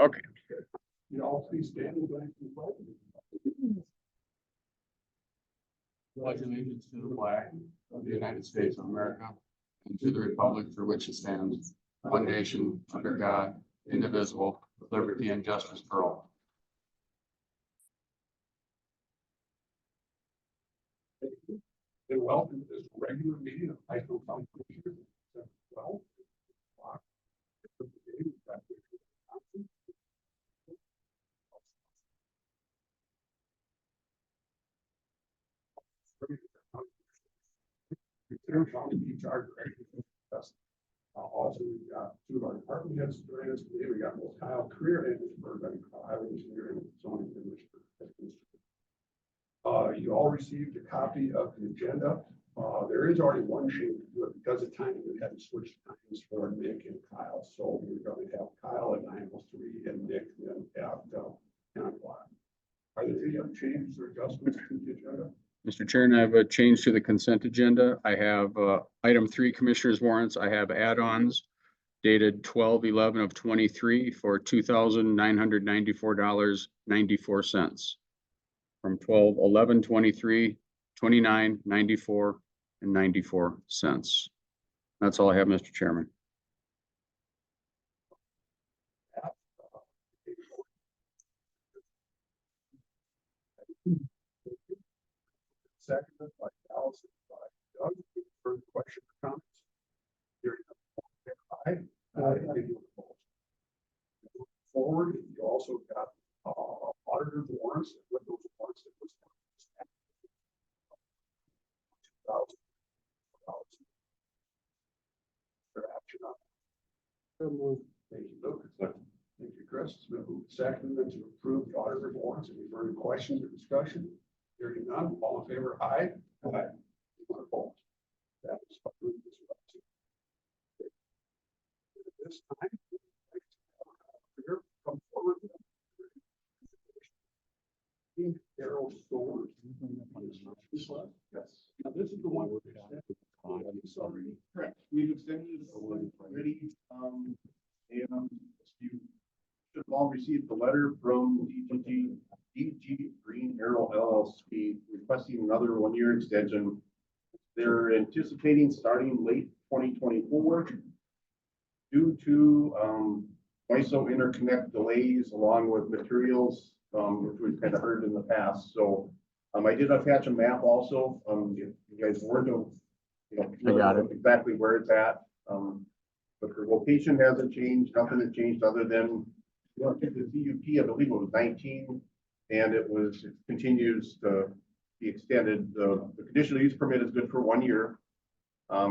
Okay. You all please stand and thank you. Pledge allegiance to the flag of the United States of America and to the republic for which it stands, one nation, under God, indivisible, with liberty and justice for all. And welcome to this regular meeting of Pipestone County Commissioners. Well, also, we've got two of our department heads joining us today. We got Kyle Career and Highway Engineer and Zoning Commissioner. You all received a copy of the agenda. There is already one change to it because of timing. We had to switch times for Nick and Kyle. So we're going to have Kyle at 9:03 and Nick then at 10 o'clock. Are there any other changes or adjustments to the agenda? Mr. Chair, I have a change to the consent agenda. I have item 3 commissioners warrants. I have add-ons dated 12/11 of 23 for $2,994.94 from 12/11/23, 29.94 and 94 cents. That's all I have, Mr. Chairman. Seconded by Allison, by Doug. Further question or comments? Hearing none. Aye. Forward, you also got auditor warrants with those warrants that was $2,000 for action on. Thank you, Luke. Thank you, Chris. It's been moved seconded to approve the auditor warrants. Any further questions or discussion? Hearing none, all in favor, aye. Aye. Anyone opposed? That is approved as well. At this time, here, come forward. Carol Stores. Yes. Now, this is the one we're sorry. Correct. We've extended it already. And you should have all received the letter from DG Green Arrow LLC requesting another 1-year extension. They're anticipating starting late 2024 due to MISO interconnect delays along with materials, which we've kind of heard in the past. So I did attach a map also. If you guys were to, I got it. Exactly where it's at. But the location hasn't changed. Nothing has changed other than I think the CUP, I believe it was 19, and it continues to be extended. The conditional use permit is good for 1 year.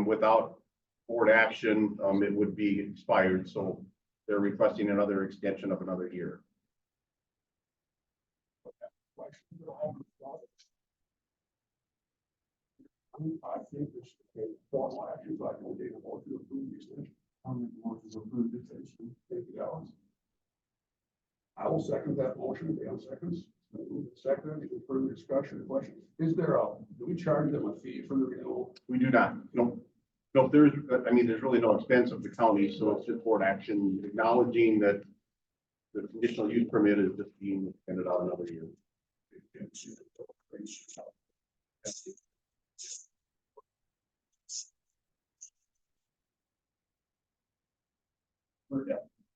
Without board action, it would be expired. So they're requesting another extension of another year. I think this should be formal action, so I can take a vote to approve the extension. I'll make a motion to approve the extension. Thank you, Alice. I will second that motion. Dan seconds. Second, any further discussion or question? Is there do we charge them a fee for the renewal? We do not. No, there's really no expense of the county, so it's just board action acknowledging that the conditional use permit is just being extended out another year.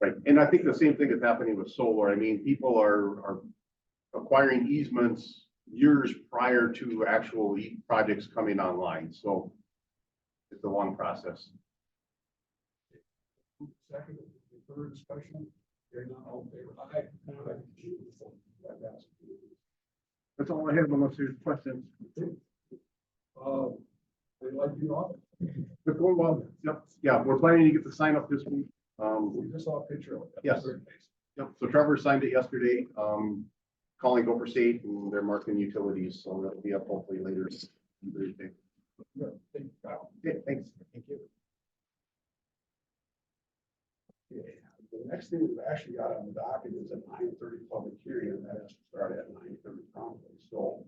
Right, and I think the same thing is happening with solar. I mean, people are acquiring easements years prior to actual projects coming online, so it's a long process. Second, further discussion. Hearing none, all in favor, aye. That's all I have unless there's questions. They'd like you off. It's going well. Yep. Yeah, we're planning to get the sign up this week. We just saw a picture of it. Yes. Yep. So Trevor signed it yesterday. Calling Gopher State, and they're marking utilities, so that'll be up hopefully later Thursday. Good. Thank you, Kyle. Okay, thanks. Thank you. Okay. The next thing we've actually got on the docket is a 9:30 public hearing, and that has to start at 9:30 promptly. So,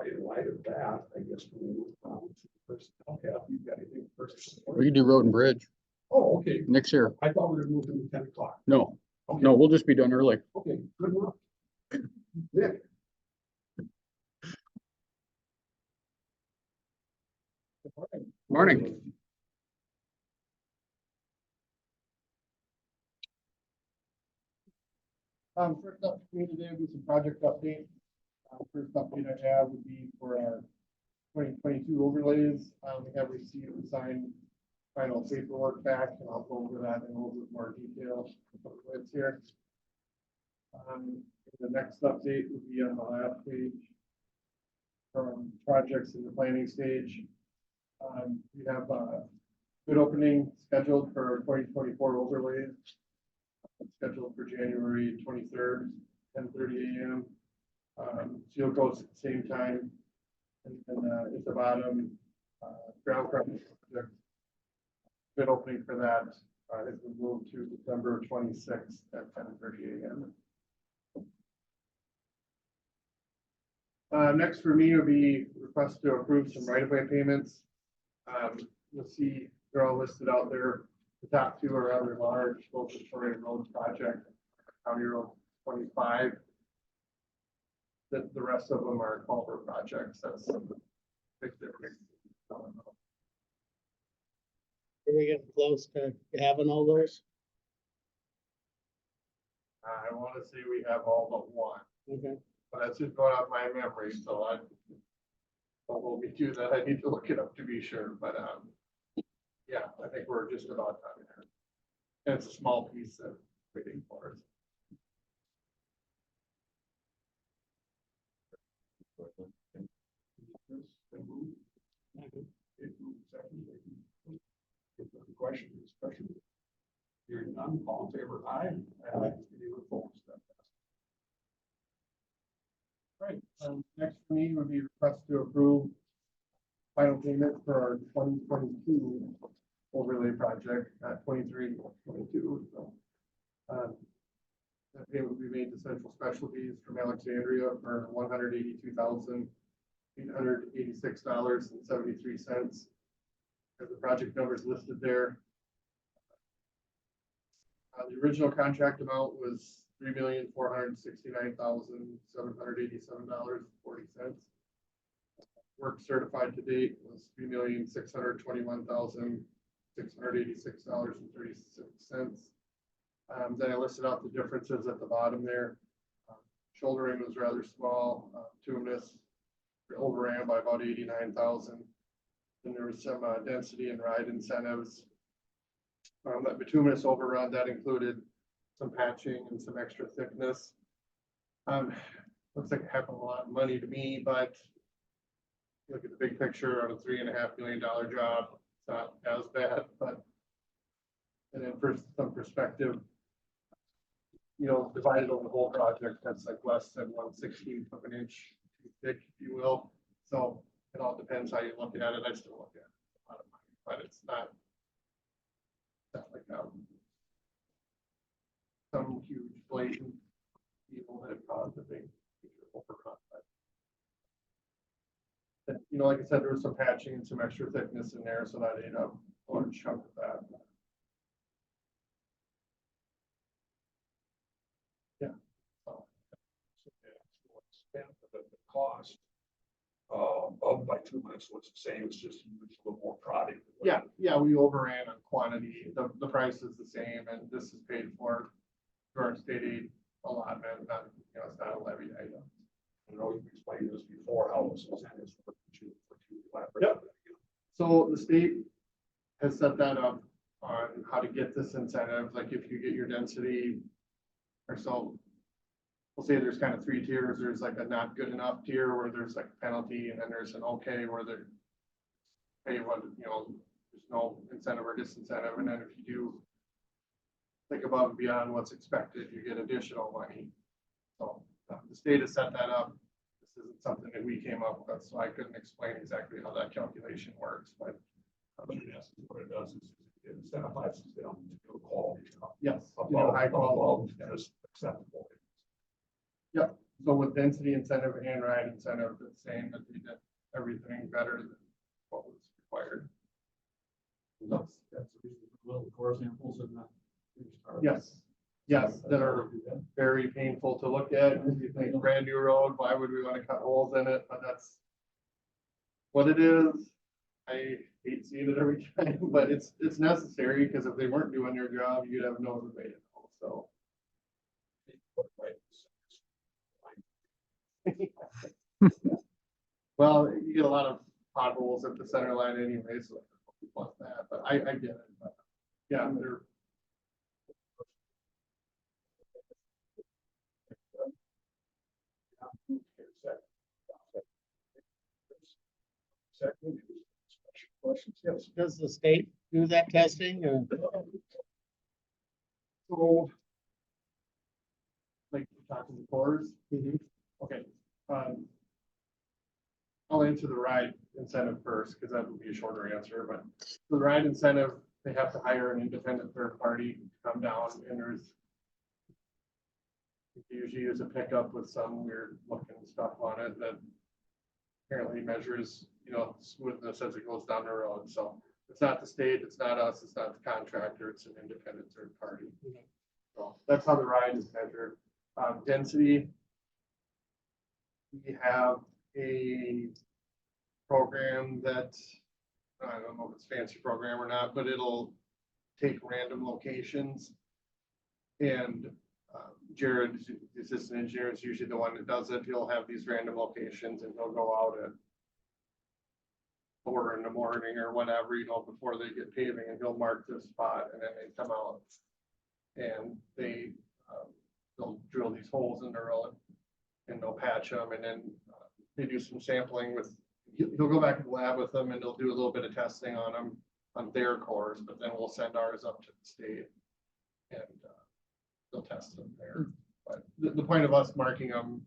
in light of that, I guess we move on to personnel. Okay, you've got anything first? We can do road and bridge. Oh, okay. Nick's here. I thought we were moving to 10 o'clock. No. No, we'll just be done early. Okay, good luck. Nick? Morning. First up for me today will be some project updates. First update I have would be for our 2022 overlays. We have received and signed final paperwork back, and I'll go over that in a little bit more detail. It's here. The next update would be on the last page. From projects in the planning stage. We have a good opening scheduled for 2024 overlays. Scheduled for January 23rd, 10:30 a.m. Seal coats at the same time. And then at the bottom, ground crushing project. Good opening for that. It will move to December 26th at 10:30 a.m. Next for me would be request to approve some right-of-way payments. You'll see they're all listed out there. The top two are rather large, both Victoria Road project, County Road 25. The rest of them are culvert projects. That's big difference. Are we getting close to having all those? I want to say we have all but one, Okay. but that's just going off my memory, so I don't hold me to that. I need to look it up to be sure, but yeah, I think we're just about done there. And it's a small piece of waiting for us. Question, discussion. Hearing none, all in favor, aye. Aye. Any opposed? Right, next for me would be request to approve final payment for our 2022 overlay project at 23-22. So, that payment will be made to Central Specialties from Alexandria for $182,886.73. The project numbers listed there. The original contract amount was $3,469,787.40. Work certified to date was $3,621,686.36. Then I listed out the differences at the bottom there. Shouldering was rather small. Bituminous overran by about 89,000. Then there was some density and ride incentives. That bituminous overrun, that included some patching and some extra thickness. Looks like a heck of a lot of money to me, but look at the big picture on a $3.5 million job. It's not as bad, but and then for some perspective, you know, divided over the whole project, that's like less than 1/16 of an inch thick, if you will. So it all depends how you look at it. I still look at it a lot of money, but it's not like some huge blatant evil that caused a big overrun. But, you know, like I said, there was some patching and some extra thickness in there, so that ate up a large chunk of that. Yeah. So, The cost of bituminous was the same, it's just a little more product. yeah, we overran on quantity. The price is the same, and this is paid for through our state aid allotment. Not, you know, it's not a levied item. I know you've explained this before, how this incentives for you elaborate. Yep. So the state has set that up on how to get this incentive, like if you get your density or so. We'll say there's kind of three tiers. There's like a not good enough tier where there's like a penalty, and then there's an okay where they're pay what, you know, there's no incentive or disincentive. And then if you do think above and beyond what's expected, you get additional money. So the state has set that up. This isn't something that we came up with, so I couldn't explain exactly how that calculation works, but Yes, what it does is it incentivizes them to do quality stuff. yes, you know, high quality. As acceptable. So with density incentive and ride incentive, it's saying that they did everything better than what was required. That's the reason for little core samples and that. Yes, Yes, that are very painful to look at. You think brand new road, why would we want to cut holes in it? But that's what it is. I hate seeing it every time, but it's necessary because if they weren't doing their job, you'd have no one to pay it. So. Well, you get a lot of potholes at the center line anyway, so plus that, but I get it. But yeah, they're. Second, questions, yes. Does the state do that testing or? So. Like talking to cores, Mhm. okay, I'll answer the ride incentive first, because that would be a shorter answer, but the ride incentive, they have to hire an independent third party to come down, and there's you usually use a pickup with some weird looking stuff on it that apparently measures, smoothness as it goes down the road, so it's not the state, it's not us, it's not the contractor, it's an independent third party. So that's how the ride is measured. Density. We have a program that, I don't know if it's a fancy program or not, but it'll take random locations. And Jared, the assistant engineer, is usually the one that does it. He'll have these random locations and he'll go out at 4 in the morning or whatever, before they get paving, and he'll mark this spot, and then they come out and they'll drill these holes in the road and they'll patch them, and then they do some sampling with, he'll go back to the lab with them and they'll do a little bit of testing on them on their cores, but then we'll send ours up to the state and they'll test them there. But the point of us marking them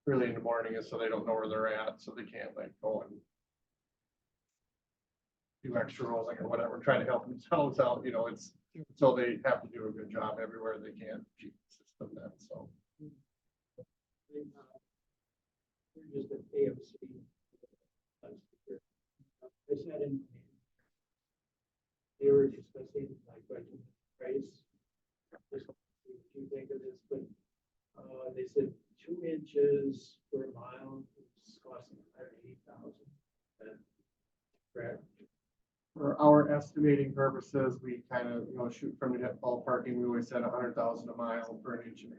early in the morning is so they don't know where they're at, so they can't go and do extra rolling or whatever, trying to help themselves out, it's, so they have to do a good job everywhere they can to keep the system then, so. We're just an AFC. I sat in. They were discussing like price. Just what you think of this, but they said 2 inches per mile is costing $180,000. Correct. For our estimating purposes, we kind of, shoot from the hip ballparking, we always said 100,000 a mile for 1.5 inches.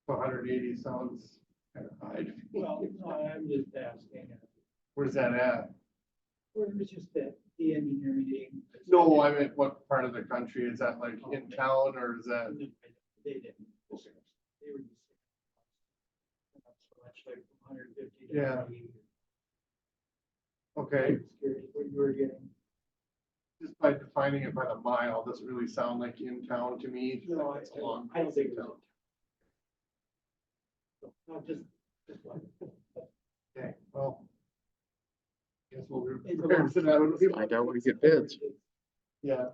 180 sounds kind of high. Well, no, I'm just asking. Where's that at? Or it was just that the engineer meeting. No, I meant what part of the country is that, like in town, or is that? They didn't. They were just. So much like 150. Yeah. Okay, Curious what you were getting. just by defining it by the mile, doesn't really sound like in town to me. No, It's a long. I don't think so. No, just one. Okay, well. Guess we'll be It's a prepared for that. Find out when we get bids. Yeah,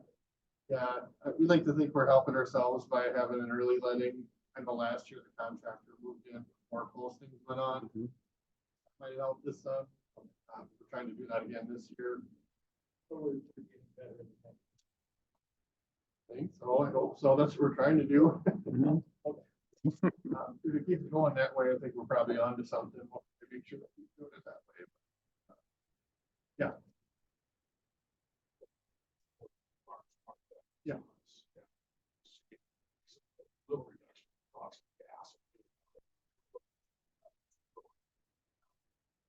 we like to think we're helping ourselves by having an early letting. And the last year, the contractor moved in before postings went on. Mhm. Might help this, we're trying to do that again this year. So we're getting better. I think so, I hope so, that's what we're trying to do. Mhm. If it keeps going that way, I think we're probably on to something. We'll have to make sure that we do it that way. Yeah. Yeah.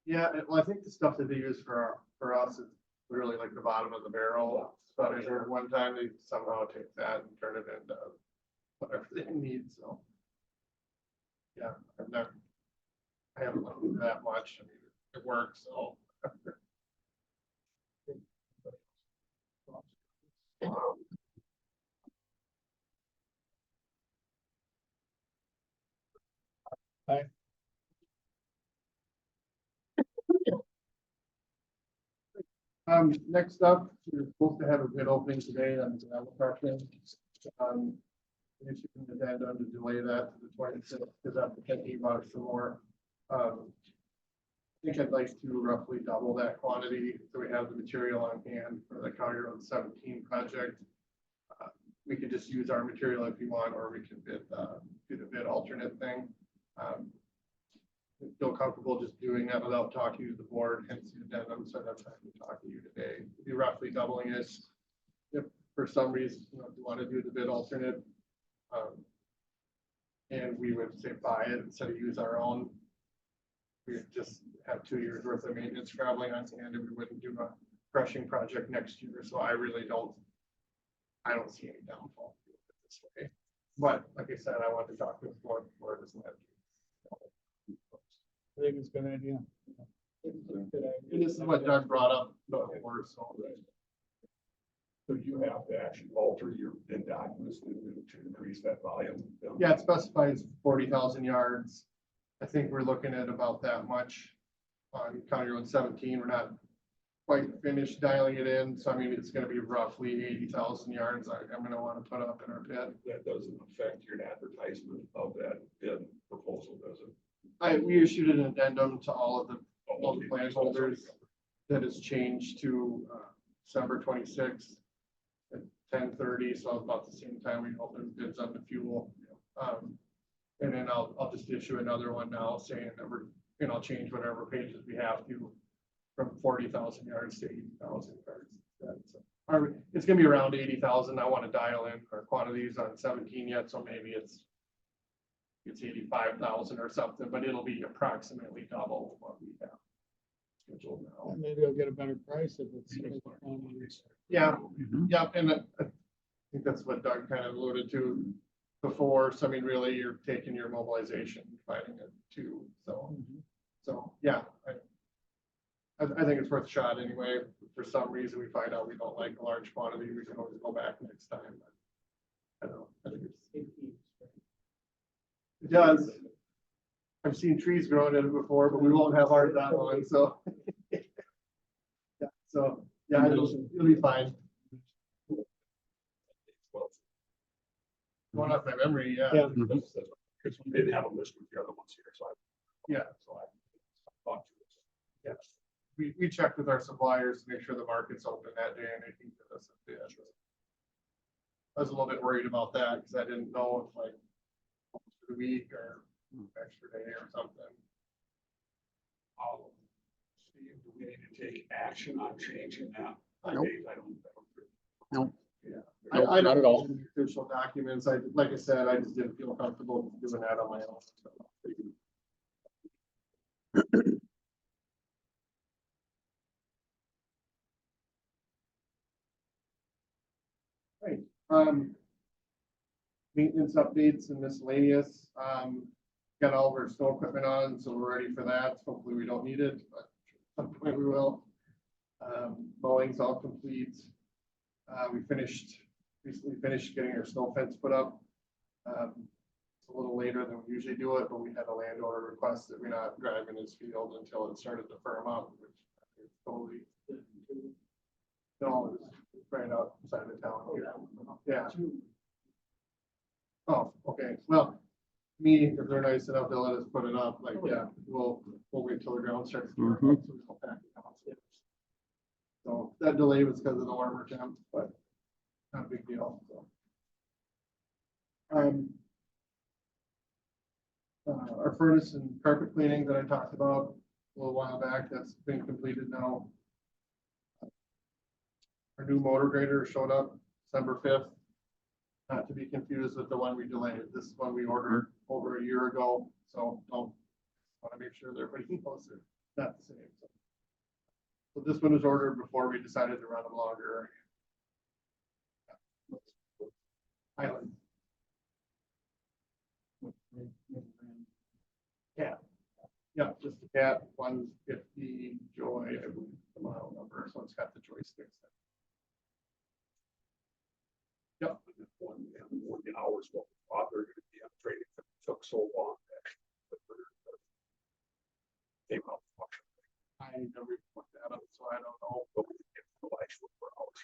Yeah, well, I think the stuff that they use for us is literally like the bottom of the barrel. But I heard one time they somehow take that and turn it into whatever they need, so. Yeah, I haven't looked into that much. I mean, it works, so. Next up, we're supposed to have a bid opening today on the application. We should intend on to delay that to the 26th, because I'm thinking about it some more. think I'd like to roughly double that quantity, so we have the material on hand for the County Road 17 project. We could just use our material if you want, or we could do the bid alternate thing. Feel comfortable just doing that without talking to the board, hence the addendum, so that's time to talk to you today. Be roughly doubling it. If for some reason, you know, if you want to do the bid alternate, and we would say buy it instead of use our own, we would just have 2 years worth of maintenance traveling on hand, and we wouldn't do a crushing project next year. So I don't see any downfall this way. But like I said, I want to talk with the board before this. I think it's a good idea. And this is what Doug brought up before, so. So you have to actually alter your bid documents to increase that volume. Yeah, it specifies 40,000 yards. I think we're looking at about that much on County Road 17. We're not quite finished dialing it in, so I mean, it's gonna be roughly 80,000 yards I'm gonna want to put up in our bid. That doesn't affect your advertisement of that bid proposal, does it? We issued an addendum to all of the plan holders that has changed to December 26th at 10:30, so about the same time we open bids on the fuel. And then I'll just issue another one now saying that I'll change whatever pages we have to from 40,000 yards to 80,000 yards. It's gonna be around 80,000. I want to dial in our quantities on 17 yet, so maybe it's 85,000 or something, but it'll be approximately double what we have scheduled now. Maybe I'll get a better price if it's. Yeah, yeah, and I think that's what Doug kind of alluded to before. So I mean, really, you're taking your mobilization, dividing it too. So yeah, I think it's worth a shot anyway. If for some reason we find out we don't like a large quantity, we can always go back next time. But I don't know. I think it does. I've seen trees growing in it before, but we won't have ours that long, so. Yeah, so, yeah, it'll be fine. Going off my memory, yeah. Yeah. Because we didn't have a list with the other ones here, so Yeah, I thought. yes. We checked with our suppliers to make sure the market's open that day, and they can give us a bid. I was a little bit worried about that because I didn't know if like the week or extra day or something. Steve, do we need to take action on changing that? Nope. I don't. Nope. Yeah. Nope, I not don't at all. know the official documents. Like I said, I just didn't feel comfortable doing that on my own. So. Right, maintenance updates and miscellaneous, got all of our snow equipment on, so we're ready for that. Hopefully we don't need it, but at some point we will. Mowing's all complete. We recently finished getting our snow fence put up. It's a little later than we usually do it, but we had a landowner request that we're not driving his field until it started to firm up, which is totally. No, it's right outside of town here. Yeah. Oh, okay. Well, if they're nice enough, they'll let us put it up. Like, yeah, we'll wait till the ground starts. To firm up, so we don't pack it down. So that delay was because of the warmer temps, but not a big deal. So. Our furnace and carpet cleaning that I talked about a little while back, that's been completed now. Our new motor grader showed up December 5th. Not to be confused with the one we delayed. This is one we ordered over a year ago. So don't want to make sure that everybody knows it's not the same. So this one was ordered before we decided to run them longer. Island. Yeah. Yeah, just the cat, 150 Joy, I believe the model number, so it's got the joysticks. Yep. More the hours what we thought they were going to be on training. It took so long. Came out. I never looked that up, so I don't know. But we didn't get the actual 4 hours.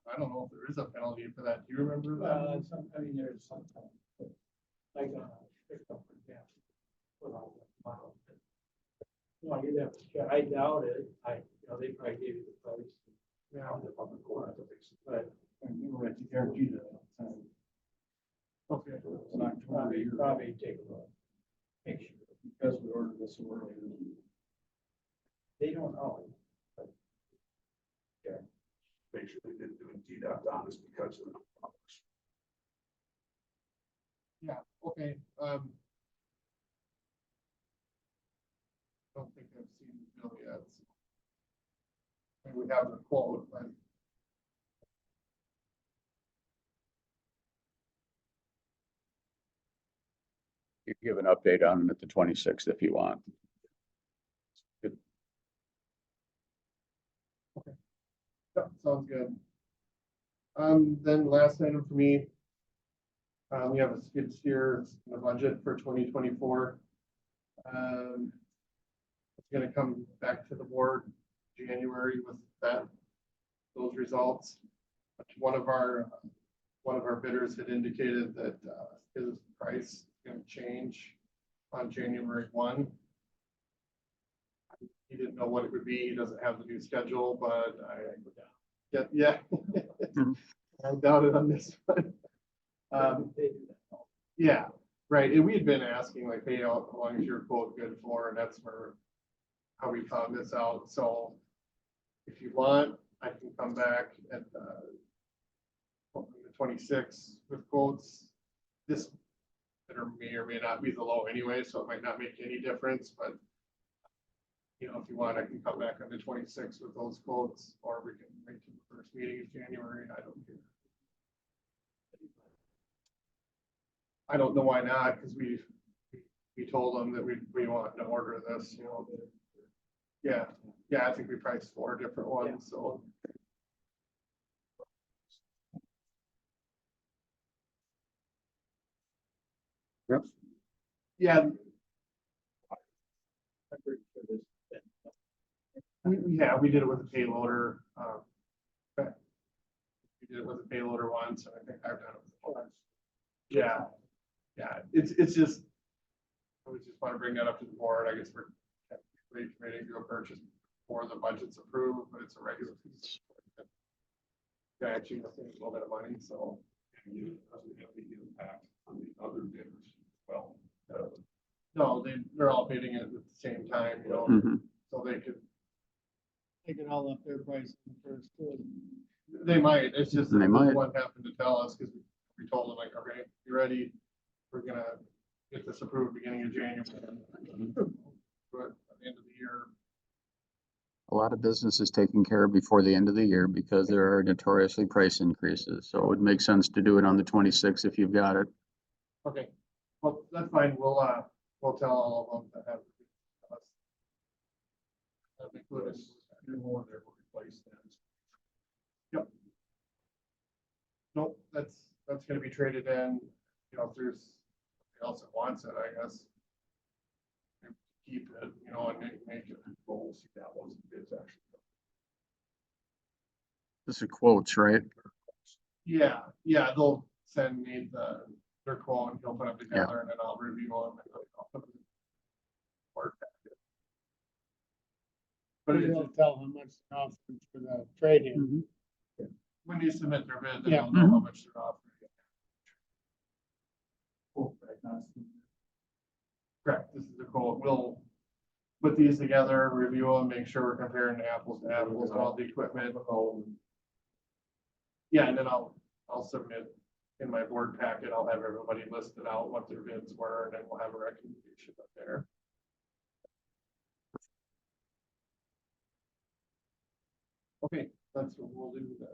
I don't know if there is a penalty for that. Do you remember that? I mean, there's something, like, Well, you'd have to check. I doubt it. They probably gave you the price. Yeah, on the public court, I think. But And you were at the guarantee that. Okay. It's not probably take a look. Make sure. because we ordered this so early. They don't know. Make sure they didn't do a deduct on us because of the numbers. Yeah, okay, don't think I've seen the bill yet. So. And we have the quote, but You can give an update on it at the 26th if you want. yeah, sounds good. Then last item for me. We have a skid steer in the budget for 2024. It's gonna come back to the board January with those results. One of our bidders had indicated that his price is gonna change on January 1. He didn't know what it would be. He doesn't have the new schedule, but yeah. I doubt it on this one. They do that. Yeah, right. And we had been asking like, hey, how long is your quote good for? And that's how we found this out. So if you want, I can come back at the 26th with quotes. This may or may not be the low anyway, so it might not make any difference, but if you want, I can come back on the 26th with those quotes, or we can wait till the first meeting in January. I don't care. I don't know why not, because we told them that we want to order this, Yeah, I think we priced 4 different ones, so. Yep. Yeah, I'm pretty sure this. we did it with a payloader. We did it with a payloader once, and I think I've done it with once. Yeah, it's just, I would just want to bring that up to the board. I guess we're committing to a purchase before the budget's approved, but it's a regular piece. Yeah, actually, I think a little bit of money, so. And it doesn't have any impact on the other bidders as well. No, they're all bidding it at the same time, Mhm. so they could, They can all up their price first. they might, it's just. They might. One happened to tell us, because we told them like, okay, you ready? We're gonna get this approved beginning of January. But at the end of the year, A lot of businesses taken care of before the end of the year because there are notoriously price increases. So it would make sense to do it on the 26th if you've got it. okay, well, that's fine, we'll tell all of them that have. That'll be good. More there will replace them. Yep. Nope, that's gonna be traded in, if there's somebody else that wants it, I guess. Keep it, and make it. We'll see that once the bids actually. This is quotes, right? Yeah, they'll send me their quote and he'll put them together and then I'll review them. And I'll put them in the Word packet. But But you don't tell how much they're offering for the trade-in. when you submit their bid, then Yeah. they'll know how much they're offering. Correct, this is the quote. We'll put these together, review them, make sure we're comparing apples to apples, all the equipment. Yeah, and then I'll submit in my board packet, I'll have everybody listed out what their bids were, and then we'll have a recommendation up there. Okay, that's what we'll do then.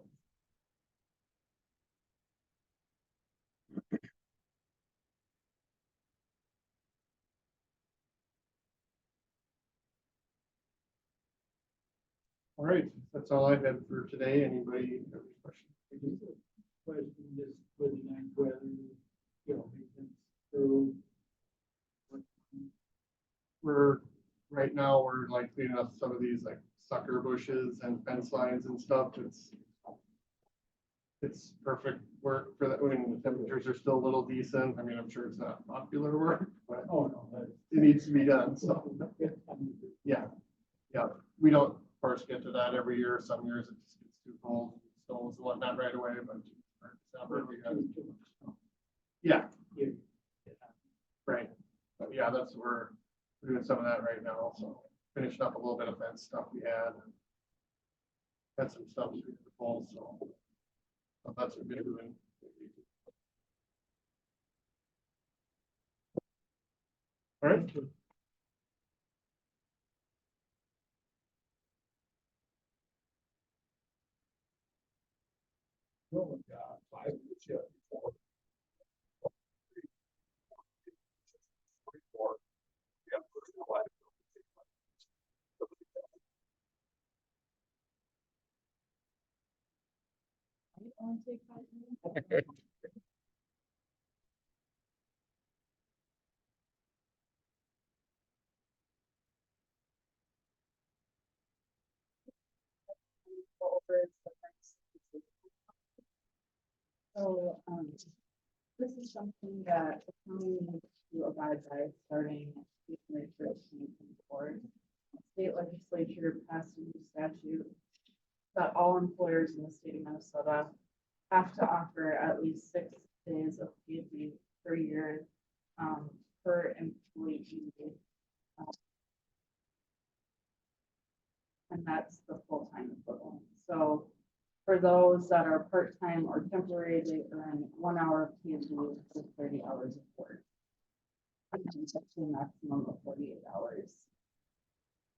All right, that's all I had for today. Anybody have any questions? Question is whether maintenance through. Right now, we're like cleaning up some of these like sucker bushes and fence lines and stuff. It's perfect work for that. I mean, the temperatures are still a little decent. I mean, I'm sure it's not popular work, but Oh, no. it needs to be done, so. Yeah, We don't, of course, get to that every year. Some years it just gets too cold, snows and whatnot right away, but December, we got, yeah, right. But yeah, we're doing some of that right now, so finishing up a little bit of fence stuff we had. Had some stuff we could pull, so that's what we're doing. All right. So, this is something that the county needs to abide by starting January 1st, 2024. State legislature passed a new statute that all employers in the state of Minnesota have to offer at least 6 days of paid leave per year, per employee. And that's the full-time equivalent. So for those that are part-time or temporary, they earn 1 hour of paid leave for 30 hours of work. Up to a maximum of 48 hours.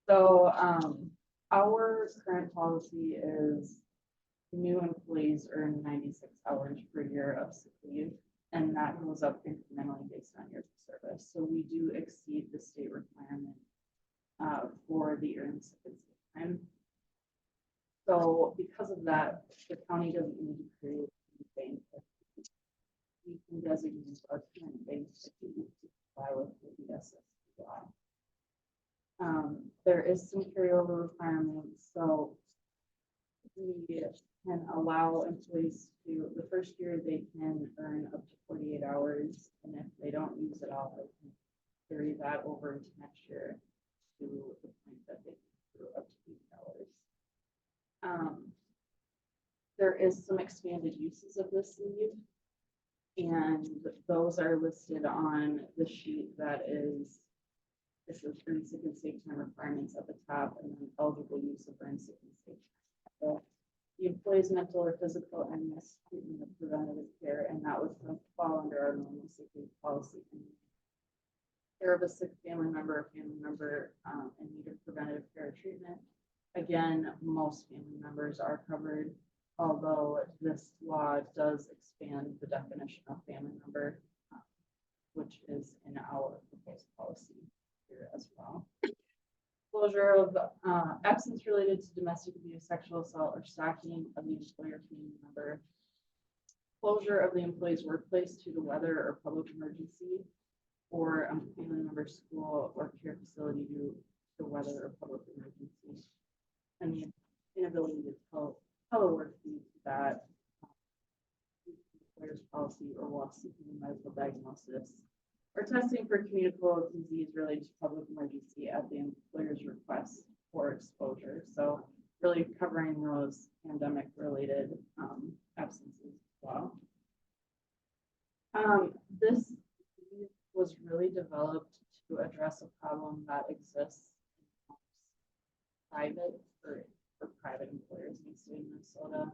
So our current policy is new employees earn 96 hours per year of sick leave, and that goes up incrementally based on years of service. So we do exceed the state requirement for the earned sick and sick time. So because of that, the county doesn't need to create a bank. We can designate our current banks to comply with the ESS law. There is some carryover requirements, so we can allow employees to, the first year they can earn up to 48 hours, and if they don't use it all, they can carry that over into next year to the point that they can do up to 8 hours. There is some expanded uses of this leave, and those are listed on the sheet that is, this is earned sick and safe time requirements at the top, and then eligible use of earned sick and safe time. So the employee's mental or physical illness, treatment of preventative care, and that would fall under our normal sick leave policy. Care of a sick family member in need of preventative care or treatment. Again, most family members are covered, although this law does expand the definition of family member, which is in our proposed policy here as well. Closure of absence related to domestic abuse, sexual assault, or stalking of the employer family member. Closure of the employee's workplace due to weather or public emergency, or a family member school or care facility due to weather or public emergency. And the inability to telework due to that employer's policy or while seeking medical diagnosis or testing for communicable disease related to public emergency at the employer's request for exposure. So really covering those pandemic related absences as well. This was really developed to address a problem that exists in private for private employers in the state of Minnesota.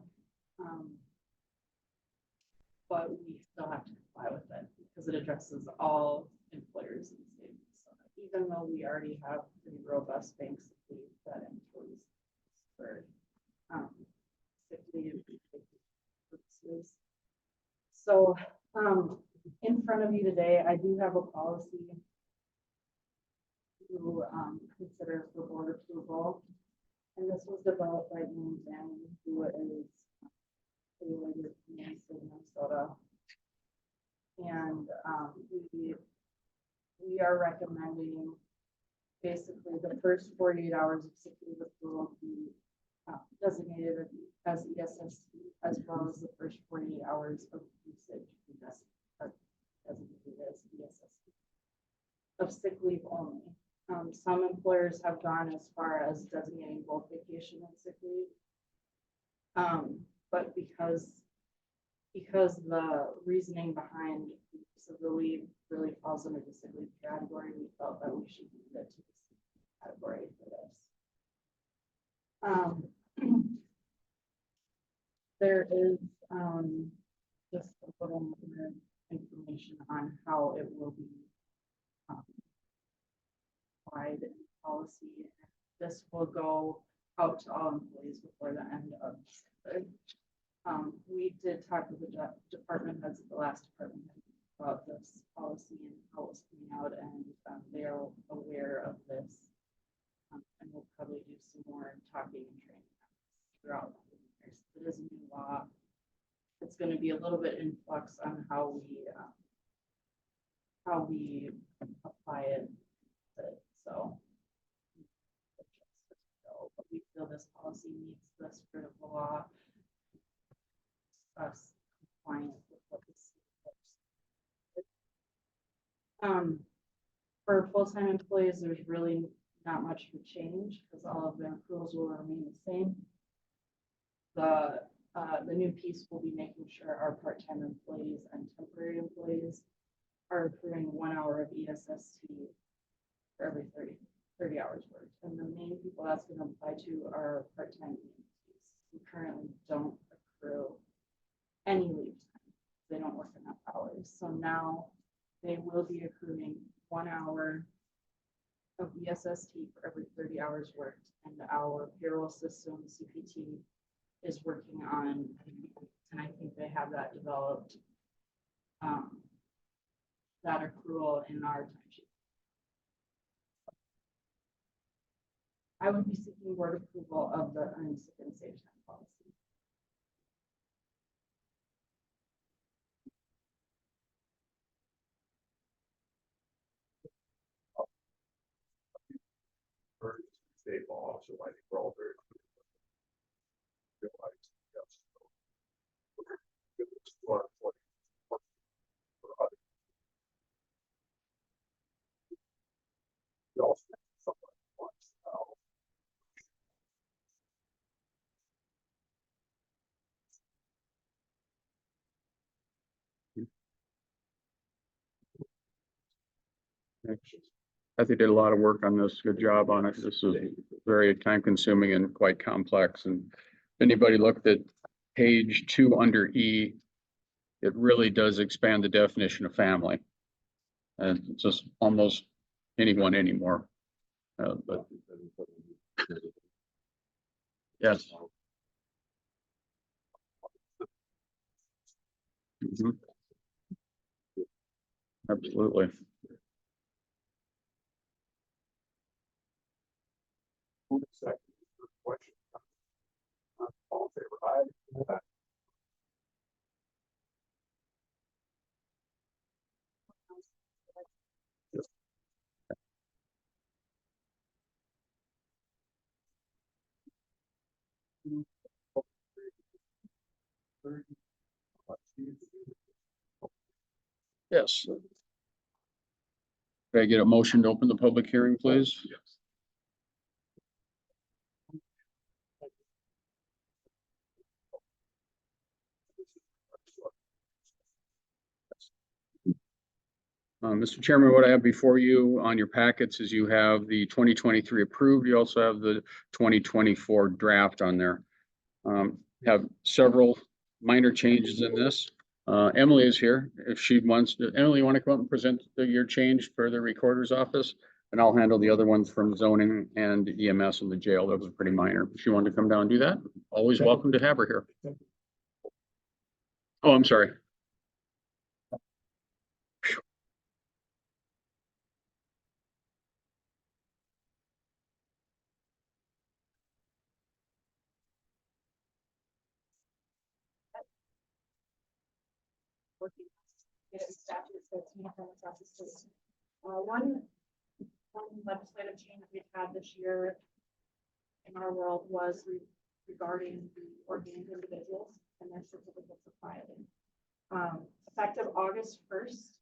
But we still have to comply with it because it addresses all employers in the state of Minnesota, even though we already have pretty robust banks that employees for sick leave purposes. So in front of you today, I do have a policy to consider for board approval. And this was developed by Ian Zanny, who is a lawyer from the state of Minnesota. And we are recommending basically the first 48 hours of sick leave accrual be designated as ESS, as well as the first 48 hours of usage designated as ESS of sick leave only. Some employers have gone as far as designating both vacation and sick leave. But because the reasoning behind use of the leave really falls under the sick leave category, we felt that we should move it to the sick leave category for this. There is, just a little more information on how it will be applied in policy. This will go out to all employees before the end of December. We did talk with the department heads at the last department head about this policy and how it's coming out, and they are aware of this. And we'll probably do some more talking and training throughout the years. It is a new law. It's going to be a little bit in flux on how we apply it. So but we feel this policy meets this critical law. Us compliant with what this. For full-time employees, there's really not much to change because all of their accruals will remain the same. The new piece will be making sure our part-time employees and temporary employees are accruing 1 hour of ESST for every 30 hours worked. And the main people that's going to apply to are part-time employees who currently don't accrue any leave time. They don't work enough hours. So now they will be accruing 1 hour of ESST for every 30 hours worked. And our payroll system, CPT, is working on, and I think they have that developed, that accrual in our timesheet. I would be seeking board approval of the earned sick and safe time policy. State law, so I think we're all very. Kathy did a lot of work on this. Good job on it. This is very time consuming and quite complex. And if anybody looked at page 2 under E, it really does expand the definition of family. And it's just almost anyone anymore. But yes. Mhm. Absolutely. Second question. All in favor, aye. Yes. Can I get a motion to open the public hearing, please? Yes. Mr. Chairman, what I have before you on your packets is you have the 2023 approved. You also have the 2024 draft on there. Have several minor changes in this. Emily is here. If she wants to, Emily, you want to come up and present your change for the recorder's office? And I'll handle the other ones from zoning and EMS and the jail. That was pretty minor. If she wanted to come down and do that, always welcome to have her here. Oh, I'm sorry. Working, get it statute, so it's uniform across the state. One legislative change we've had this year in our world was regarding the ordained individuals and their certificates of filing. Effective August 1st,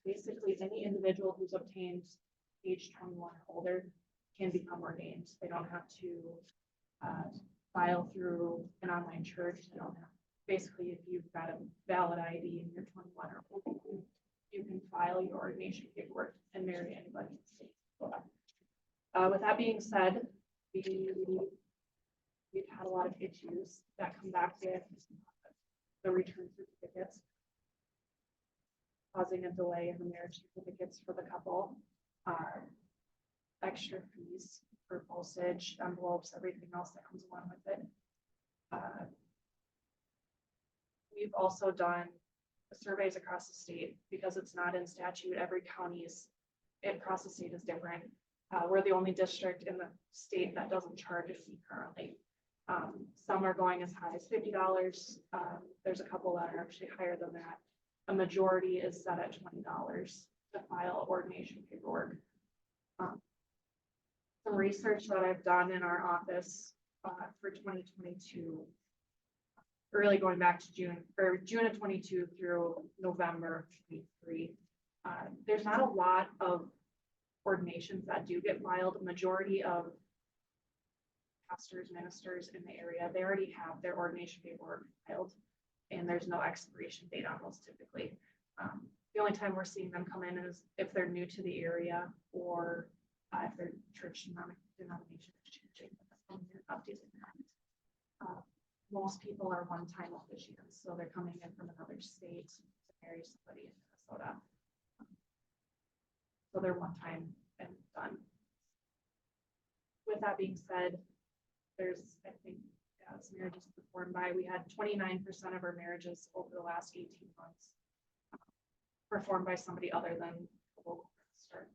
basically any individual who's obtained age 21 or older can become ordained. They don't have to file through an online church. They don't have, basically, if you've got a valid ID and you're 21 or older, you can file your ordination paperwork and marry anybody in the state. With that being said, we've had a lot of issues that come back with the return certificates, causing a delay in the marriage certificates for the couple, extra fees for postage, envelopes, everything else that comes along with it. We've also done surveys across the state because it's not in statute. Every county's across the state is different. We're the only district in the state that doesn't charge a fee currently. Some are going as high as $50. There's a couple that are actually higher than that. A majority is set at $20 to file ordination paperwork. Some research that I've done in our office for 2022, really going back to June of 22 through November of 23. There's not a lot of ordinations that do get filed. A majority of pastors, ministers in the area, they already have their ordination paperwork filed, and there's no expiration date on those typically. The only time we're seeing them come in is if they're new to the area, or if their church denomination is changing, updating that. Most people are one-time officiants, so they're coming in from another state to marry somebody in Minnesota. So they're one time and done. With that being said, there's, I think, as marriages performed by, we had 29% of our marriages over the last 18 months performed by somebody other than the local minister.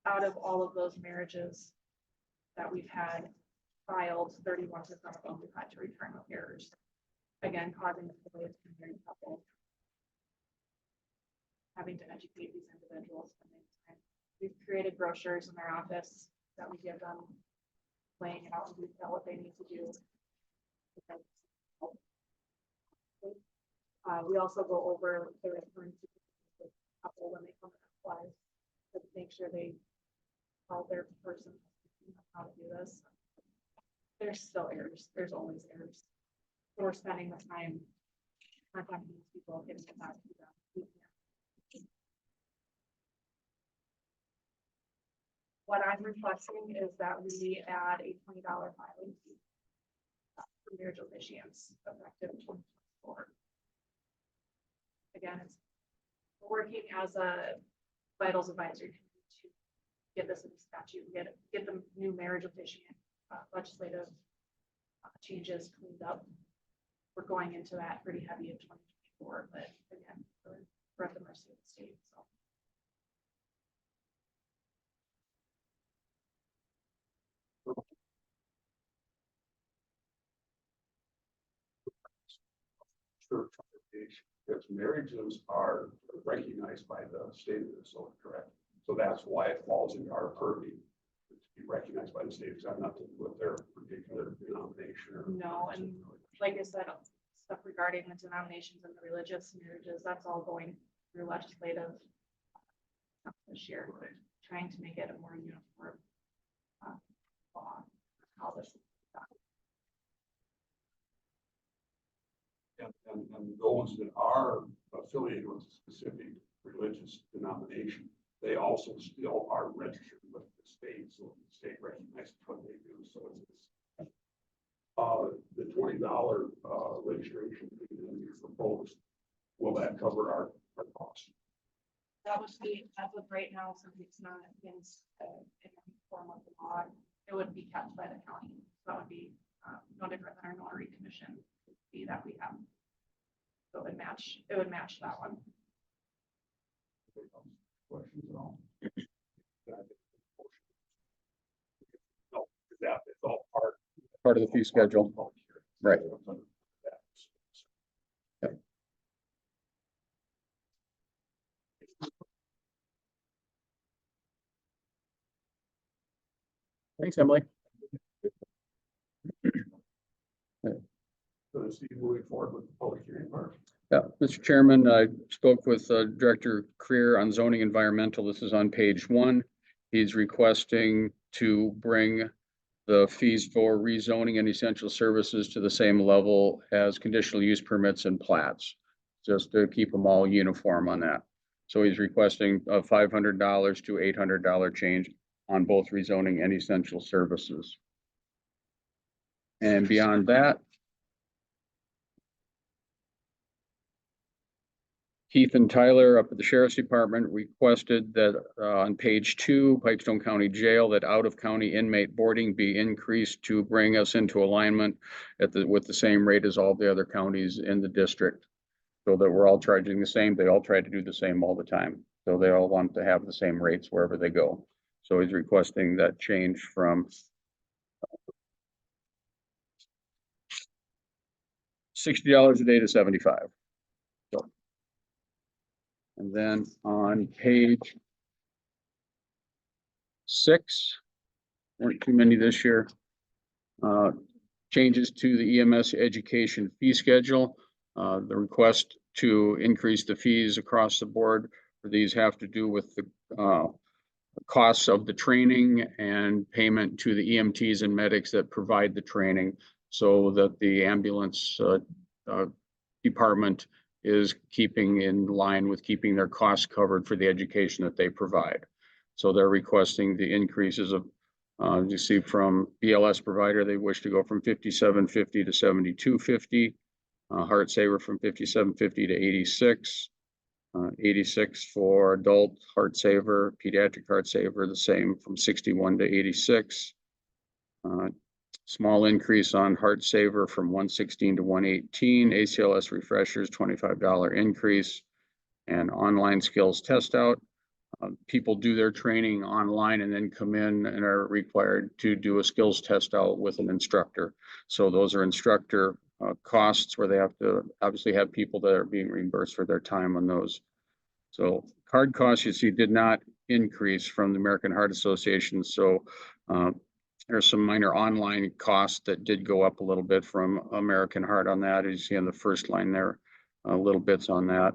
Out of all of those marriages that we've had filed, 31% of them we've had to return with errors. Again, causing the delays to married couple. Having to educate these individuals. We've created brochures in our office that we give them, laying out in detail what they need to do. We also go over the return to the couple when they come to apply to make sure they tell their person how to do this. There's still errors. There's always errors. So we're spending the time contacting these people, getting it back to them. What I'm requesting is that we add a $20 filing fee for marriage officiants effective 2024. Again, it's working as a vitals advisory committee to get this in the statute, get the new marriage officiant legislative changes cleaned up. We're going into that pretty heavy in 2024, but again, we're at the mercy of the state. So. Church congregation, because marriages are recognized by the state of Minnesota, correct? So that's why it falls into our purview to be recognized by the state, because I'm not dealing with their particular denomination or. No, and like I said, stuff regarding the denominations and the religious marriages, that's all going through legislative this year, Right. trying to make it a more uniform law. How this is done. And those that are affiliated with a specific religious denomination, they also still are registered with the state, so the state recognizes what they do. So it's the $20 registration fee that you proposed. Will that cover our costs? That would be, as of right now, since it's not in any form of law, it would be kept by the county. So that would be no different than our notary commission fee that we have. So it would match that one. Questions at all? No, that is all Part of the fee schedule. Right. Yep. Thanks, Emily. So Steve, moving forward with the public hearing part. Yeah, Mr. Chairman, I spoke with Director Creer on zoning environmental. This is on page 1. He's requesting to bring the fees for rezoning and essential services to the same level as conditional use permits and plats, just to keep them all uniform on that. So he's requesting a $500 to $800 change on both rezoning and essential services. And beyond that, Keith and Tyler up at the Sheriff's Department requested that on page 2, Pipestone County Jail, that out-of-county inmate boarding be increased to bring us into alignment with the same rate as all the other counties in the district. So that we're all charging the same. They all try to do the same all the time. So they all want to have the same rates wherever they go. So he's requesting that change from $60 a day to $75. So. And then on page 6, weren't too many this year. Changes to the EMS education fee schedule. The request to increase the fees across the board for these have to do with the costs of the training and payment to the EMTs and medics that provide the training, so that the ambulance department is keeping in line with keeping their costs covered for the education that they provide. So they're requesting the increases of, you see from BLS provider, they wish to go from $57.50 to $72.50. Heart Saver from $57.50 to $86. 86 for adult Heart Saver, pediatric Heart Saver, the same from 61 to 86. Small increase on Heart Saver from 116 to 118. ACLS refreshers, $25 increase. And online skills test out. People do their training online and then come in and are required to do a skills test out with an instructor. So those are instructor costs where they have to obviously have people that are being reimbursed for their time on those. So card costs, you see, did not increase from the American Heart Association. So there's some minor online costs that did go up a little bit from American Heart on that. As you see on the first line there, little bits on that.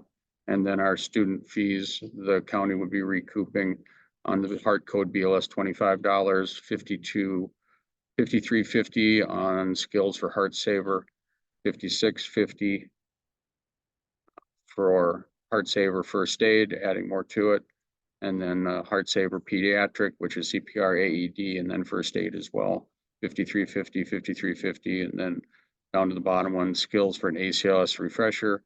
And then our student fees, the county would be recouping on the Heart Code BLS $25, $53.50 on skills for Heart Saver, $56.50 for Heart Saver First Aid, adding more to it. And then Heart Saver Pediatric, which is CPR, AED, and then First Aid as well, $53.50, $53.50. And then down to the bottom one, skills for an ACLS refresher.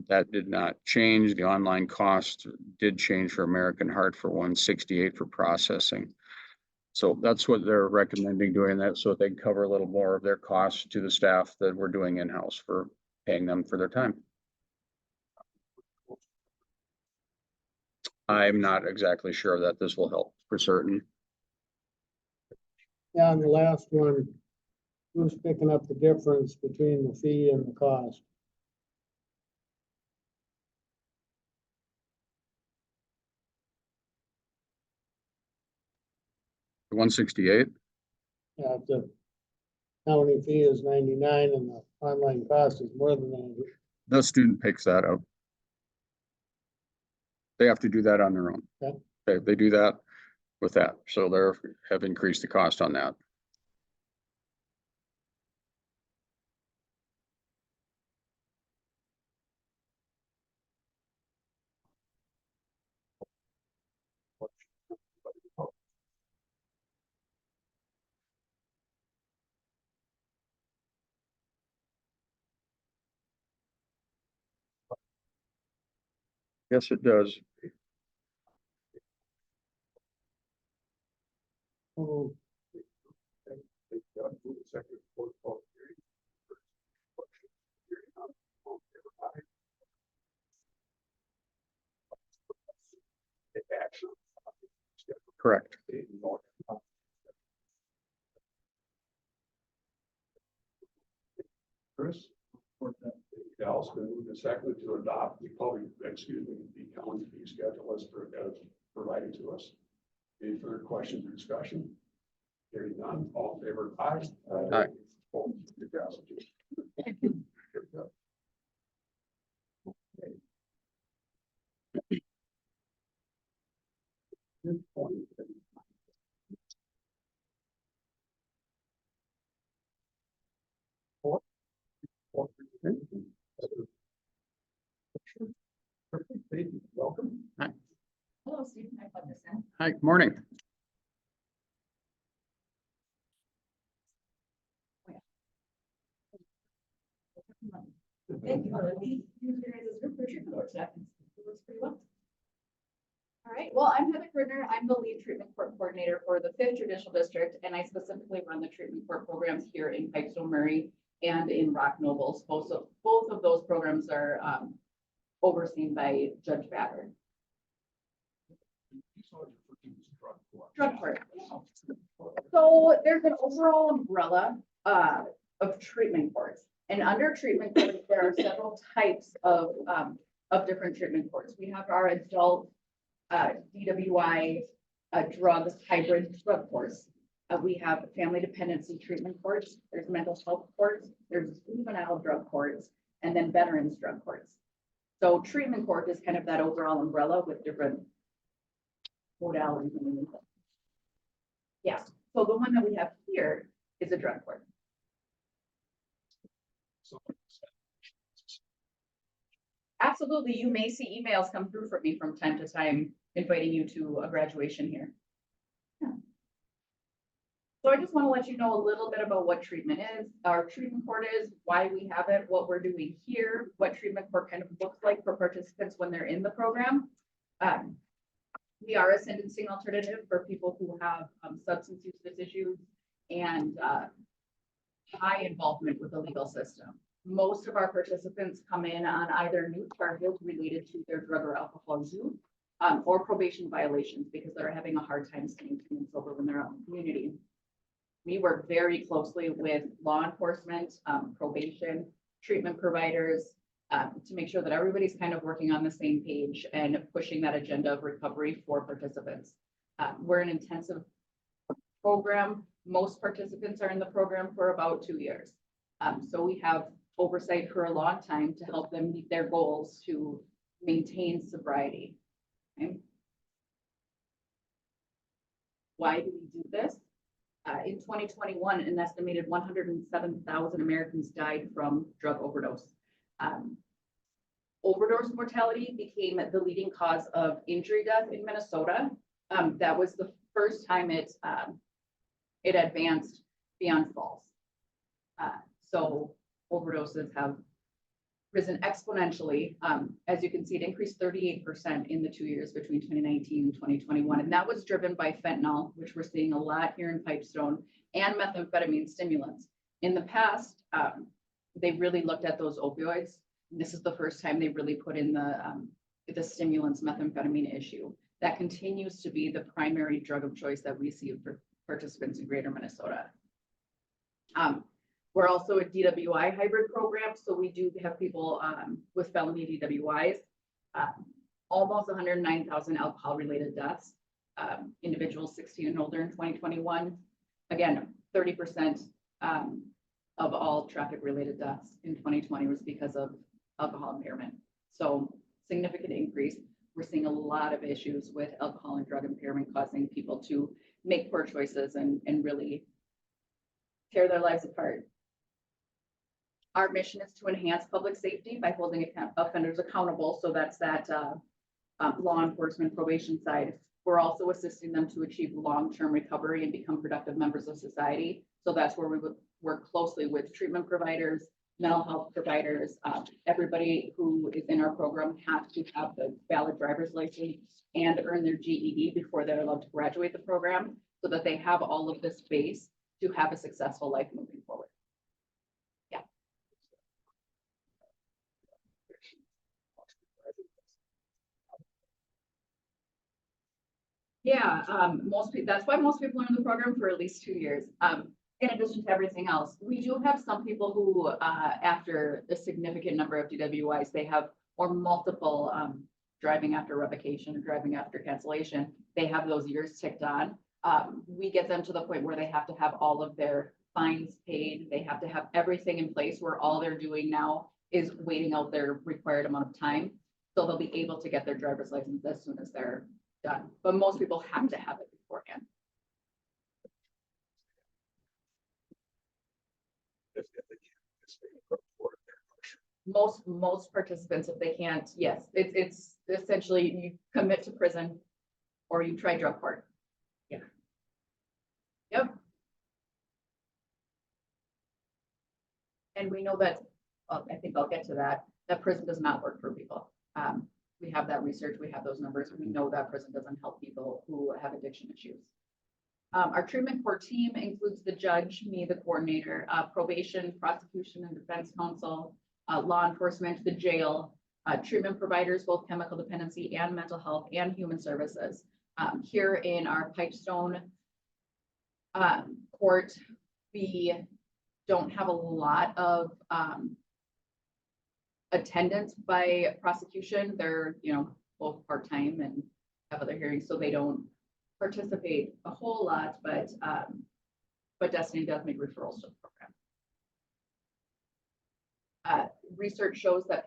That did not change. The online cost did change for American Heart for $168 for processing. So that's what they're recommending doing that, so they can cover a little more of their costs to the staff that we're doing in-house for paying them for their time. I'm not exactly sure that this will help for certain. Yeah, on the last one, who's picking up the difference between the fee and the cost? $168. Yeah, if the county fee is 99 and the online cost is more than 90. The student picks that up. They have to do that on their own. Okay. They do that with that. So they have increased the cost on that. Yes, it does. Oh, Correct. Chris? Dallas been moved and seconded to adopt the county fee schedule as provided to us. Any further questions or discussion? Hearing none, all in favor, aye. Aye. Opposed? It passes. Perfect, thank you, welcome. Hello, Steve. Can I plug this in? Hi, good morning. Thank you. Let me use your guys' group for treatment court today. It works pretty well. All right, well, I'm Heather Kruger. I'm the lead treatment court coordinator for the 5th Judicial District, and I specifically run the treatment court programs here in Pipestone, Murray, and in Rock Nobles. Both of those programs are overseen by Judge Batter. Drug court. So there's an overall umbrella of treatment courts. And under treatment courts, there are several types of different treatment courts. We have our adult DWI drug hybrid drug courts. We have family dependency treatment courts. There's mental health courts. There's juvenile drug courts, and then veterans drug courts. So treatment court is kind of that overall umbrella with different modalities. Yeah. So the one that we have here is a drug court. Absolutely. You may see emails come through from me from time to time, inviting you to a graduation here. Yeah. So I just want to let you know a little bit about what treatment is, our treatment court is, why we have it, what we're doing here, what treatment court kind of looks like for participants when they're in the program. We are a sentencing alternative for people who have substance use issues and high involvement with the legal system. Most of our participants come in on either new charges related to their drug or alcohol use or probation violations because they're having a hard time staying clean and sober when they're out in the community. We work very closely with law enforcement, probation, treatment providers, to make sure that everybody's kind of working on the same page and pushing that agenda of recovery for participants. We're an intensive program. Most participants are in the program for about 2 years. So we have oversight for a long time to help them meet their goals to maintain sobriety. Okay. Why do we do this? In 2021, an estimated 107,000 Americans died from drug overdose. Overdose mortality became the leading cause of injury death in Minnesota. That was the first time it advanced beyond falls. So overdoses have risen exponentially. As you can see, it increased 38% in the 2 years between 2019 and 2021. And that was driven by fentanyl, which we're seeing a lot here in Pipestone, and methamphetamine stimulants. In the past, they really looked at those opioids. This is the first time they really put in the stimulants methamphetamine issue. That continues to be the primary drug of choice that we see for participants in Greater Minnesota. We're also a DWI hybrid program, so we do have people with felony DWIs. Almost 109,000 alcohol-related deaths. Individuals 16 and older in 2021. Again, 30% of all traffic-related deaths in 2020 was because of alcohol impairment. So significant increase. We're seeing a lot of issues with alcohol and drug impairment causing people to make poor choices and really tear their lives apart. Our mission is to enhance public safety by holding offenders accountable. So that's that law enforcement probation side. We're also assisting them to achieve long-term recovery and become productive members of society. So that's where we would work closely with treatment providers, mental health providers. Everybody who is in our program has to have the valid driver's license and earn their GED before they're allowed to graduate the program, so that they have all of this base to have a successful life moving forward. Yeah. Yeah, that's why most people are in the program for at least 2 years. In addition to everything else, we do have some people who, after a significant number of DWIs, they have, or multiple driving after revocation or driving after cancellation, they have those years ticked on. We get them to the point where they have to have all of their fines paid. They have to have everything in place where all they're doing now is waiting out their required amount of time. So they'll be able to get their driver's license as soon as they're done. But most people have to have it beforehand. Most participants, if they can't, yes, it's essentially you commit to prison or you try drug court. Yeah. Yep. And we know that, I think I'll get to that, that prison does not work for people. We have that research, we have those numbers, we know that prison doesn't help people who have addiction issues. Our treatment court team includes the judge, me, the coordinator, probation, prosecution and defense counsel, law enforcement, the jail, treatment providers, both chemical dependency and mental health and human services. Here in our Pipestone court, we don't have a lot of attendance by prosecution. They're, both part-time and have other hearings, so they don't participate a whole lot, but Destiny does make referrals to the program. Research shows that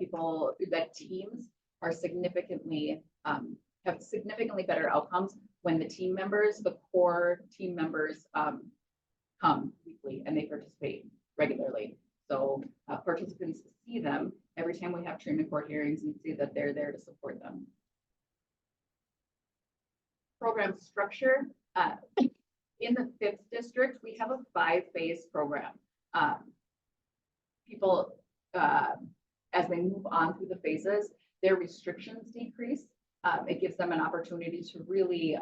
teams are significantly, have significantly better outcomes when the team members, the core team members, come weekly and they participate regularly. So participants see them every time we have treatment court hearings and see that they're there to support them. Program structure. In the 5th district, we have a 5-phase program. People, as they move on through the phases, their restrictions decrease. It gives them an opportunity to really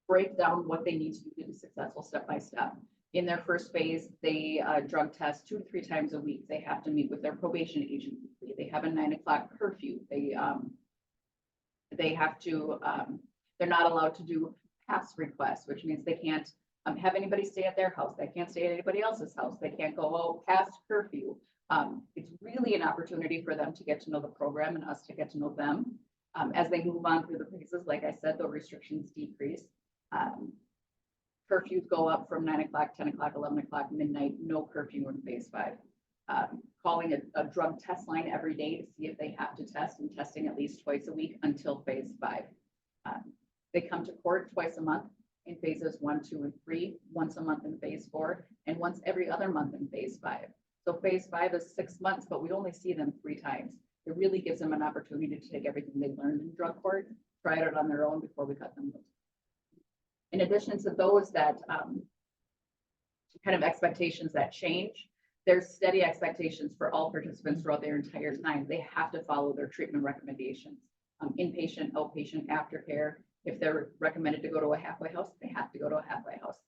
break down what they need to do to be successful step by step. In their first phase, they drug test 2 to 3 times a week. They have to meet with their probation agent weekly. They have a 9 o'clock curfew. They have to, they're not allowed to do pass requests, which means they can't have anybody stay at their house. They can't stay at anybody else's house. They can't go out past curfew. It's really an opportunity for them to get to know the program and us to get to know them. As they move on through the phases, like I said, the restrictions decrease. Curfews go up from 9 o'clock, 10 o'clock, 11 o'clock, midnight, no curfew in phase 5. Calling a drug test line every day to see if they have to test, and testing at least twice a week until phase 5. They come to court twice a month in phases 1, 2, and 3, once a month in phase 4, and once every other month in phase 5. So phase 5 is 6 months, but we only see them 3 times. It really gives them an opportunity to take everything they learned in drug court, try it out on their own before we cut them loose. In addition to those that kind of expectations that change, there's steady expectations for all participants throughout their entire time. They have to follow their treatment recommendations. Inpatient, outpatient, aftercare. If they're recommended to go to a halfway house, they have to go to a halfway house.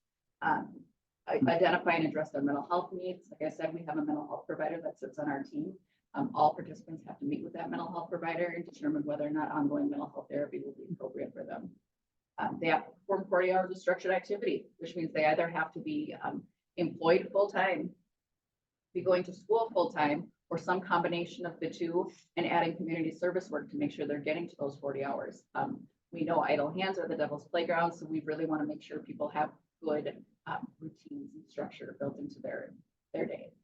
Identify and address their mental health needs. Like I said, we have a mental health provider that sits on our team. All participants have to meet with that mental health provider and determine whether or not ongoing mental health therapy will be appropriate for them. They have to perform 40 hours of structured activity, which means they either have to be employed full-time, be going to school full-time, or some combination of the two, and adding community service work to make sure they're getting to those 40 hours. We know idle hands are the devil's playground, so we really want to make sure people have good routines and structure built into their day.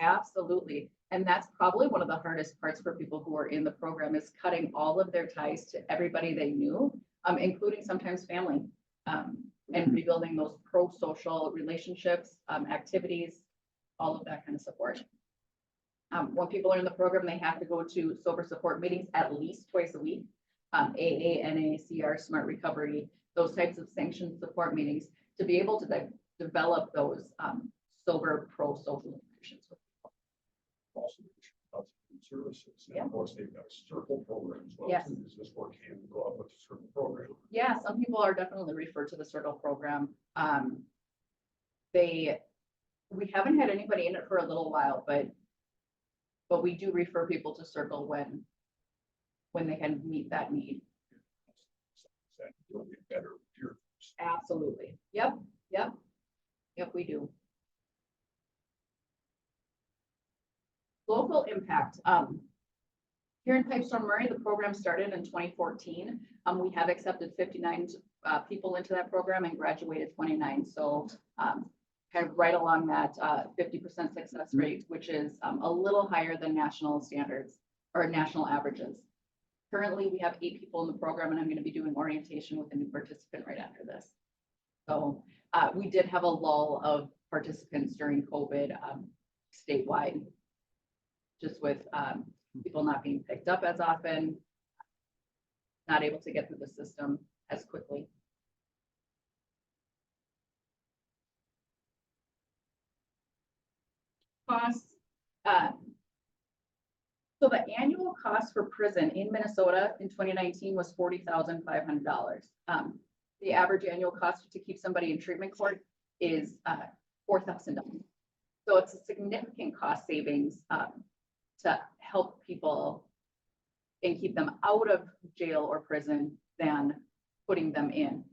Absolutely. And that's probably one of the hardest parts for people who are in the program, is cutting all of their ties to everybody they knew, including sometimes family, and rebuilding those pro-social relationships, activities, all of that kind of support. When people are in the program, they have to go to sober support meetings at least twice a week. AA, NA, CR, Smart Recovery, those types of sanctioned support meetings, to be able to develop those sober pro-social connections with people. Also, services. Yeah. Of course, they've got a circle program as well. Yes. too. Does this work hand in glove with the circle program? Yeah, some people are definitely referred to the Circle program. We haven't had anybody in it for a little while, but we do refer people to Circle when they can meet that need. That will get better. Absolutely. Yep, we do. Local impact. Here in Pipestone Murray, the program started in 2014. We have accepted 59 people into that program and graduated 29. So kind of right along that 50% success rate, which is a little higher than national standards or national averages. Currently, we have 8 people in the program, and I'm going to be doing orientation with a new participant right after this. So We did have a lull of participants during COVID, statewide. Just with, people not being picked up as often, not able to get through the system as quickly. Costs, so the annual cost for prison in Minnesota in 2019 was $40,500. The average annual cost to keep somebody in treatment court is $4,000. So it's a significant cost savings to help people and keep them out of jail or prison than putting them in.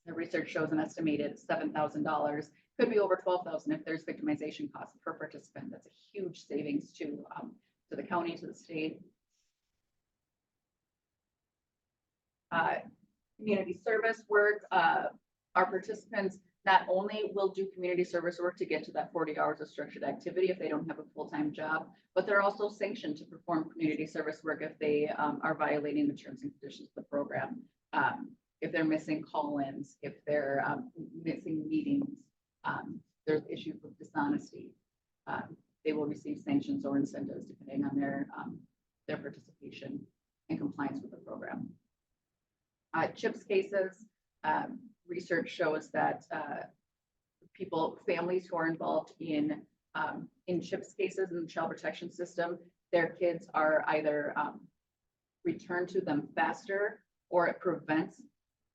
The research shows an estimated $7,000, could be over $12,000 if there's victimization costs per participant. That's a huge savings to the county, to the state. Community service work, our participants not only will do community service work to get to that 40 hours of structured activity if they don't have a full-time job, but they're also sanctioned to perform community service work if they are violating the terms and conditions of the program. If they're missing call-ins, if they're missing meetings, there's issues with dishonesty. They will receive sanctions or incentives depending on their participation and compliance with the program. CHIPS cases, research shows that families who are involved in CHIPS cases in the child protection system, their kids are either returned to them faster, or it prevents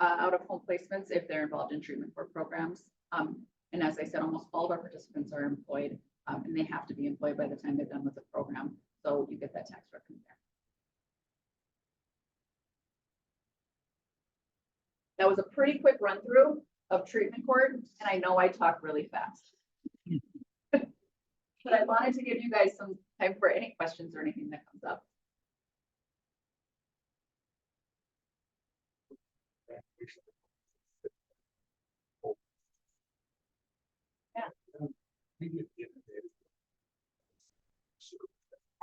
out-of-home placements if they're involved in treatment court programs. And as I said, almost all of our participants are employed, and they have to be employed by the time they're done with the program. So you get that tax revenue there. That was a pretty quick run through of treatment court, and I know I talk really fast. But I wanted to give you guys some time for any questions or anything that comes up.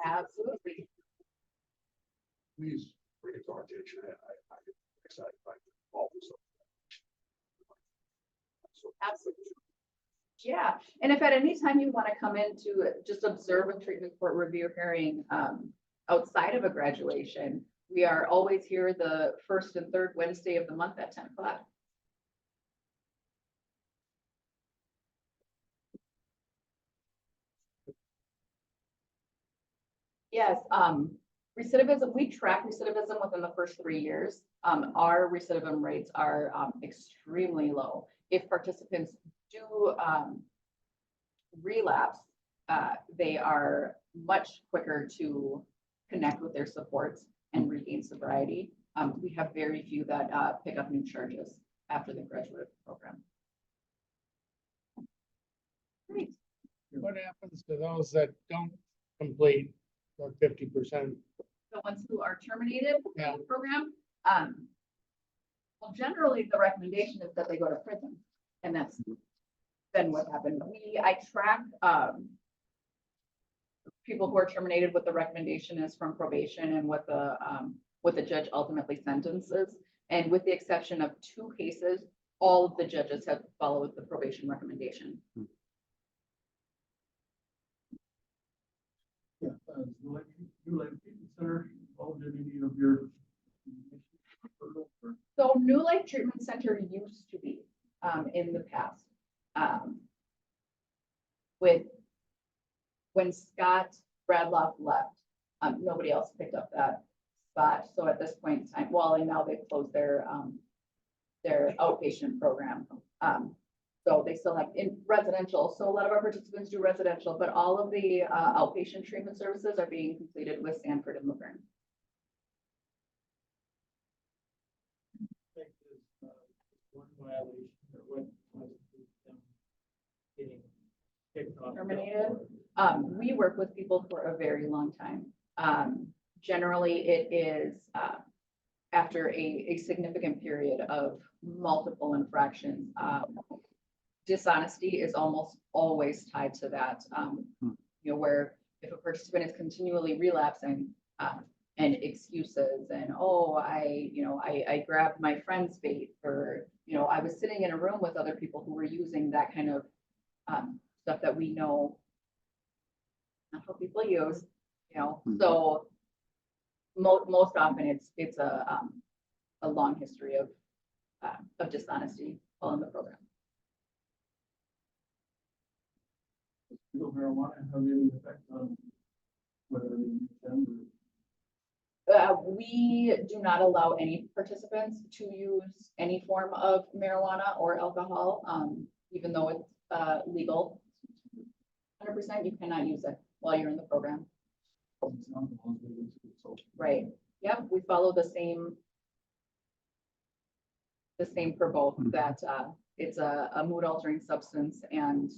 Absolutely. Please bring it to our attention. I'm excited by all this. Absolutely. Yeah, and if at any time you want to come in to just observe a treatment court review hearing outside of a graduation, we are always here the first and third Wednesday of the month at 10 o'clock. Yes, recidivism, we track recidivism within the first 3 years. Our recidivism rates are extremely low. If participants do relapse, they are much quicker to connect with their supports and regain sobriety. We have very few that pick up new charges after they graduate the program. Great. What happens to those that don't complete the 50%? The ones who are terminated from Yeah. the program, well, generally the recommendation is that they go to prison, and that's then what happened. I track people who are terminated, what the recommendation is from probation and what the judge ultimately sentences. And with the exception of 2 cases, all of the judges have followed the probation recommendation. Yeah, New Life Treatment Center involved in any of your? So New Life Treatment Center used to be in the past. When Scott Bradloff left, nobody else picked up that spot. So at this point in time, well, and now they've closed their outpatient program. So they still have in residential. So a lot of our participants do residential, but all of the outpatient treatment services are being completed with Sanford and Laverne. One violation or what constitutes them getting kicked off. Terminated. We work with people for a very long time. Generally, it is after a significant period of multiple infractions. Dishonesty is almost always tied to that. Where if a participant is continually relapsing, and excuses and, oh, I grabbed my friend's bait for you know, I was sitting in a room with other people who were using that kind of stuff that we know not how people use, you know, so most often it's a long history of dishonesty while in the program. Legal marijuana have any effect on whether they use them or? We do not allow any participants to use any form of marijuana or alcohol, even though it's legal. 100%, you cannot use it while you're in the program. Right. Yep, we follow the same for both, that it's a mood altering substance, and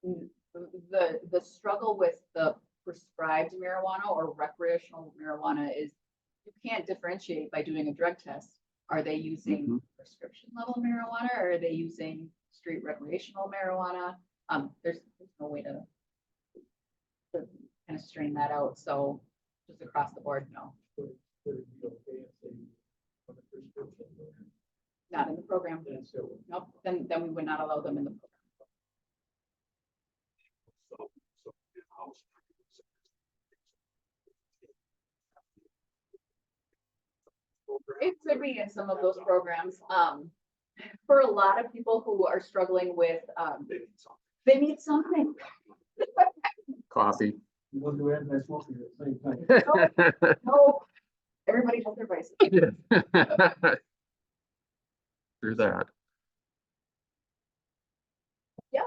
the struggle with the prescribed marijuana or recreational marijuana is you can't differentiate by doing a drug test. Are they using prescription level marijuana, or are they using street recreational marijuana? There's no way to kind of strain that out. So just across the board, no. Not in the program. Nope, then we would not allow them in the program. It could be in some of those programs. For a lot of people who are struggling with, they need something. Coffee. We'll add that smoking at the same time. No, everybody has their vices. Through that. Yep.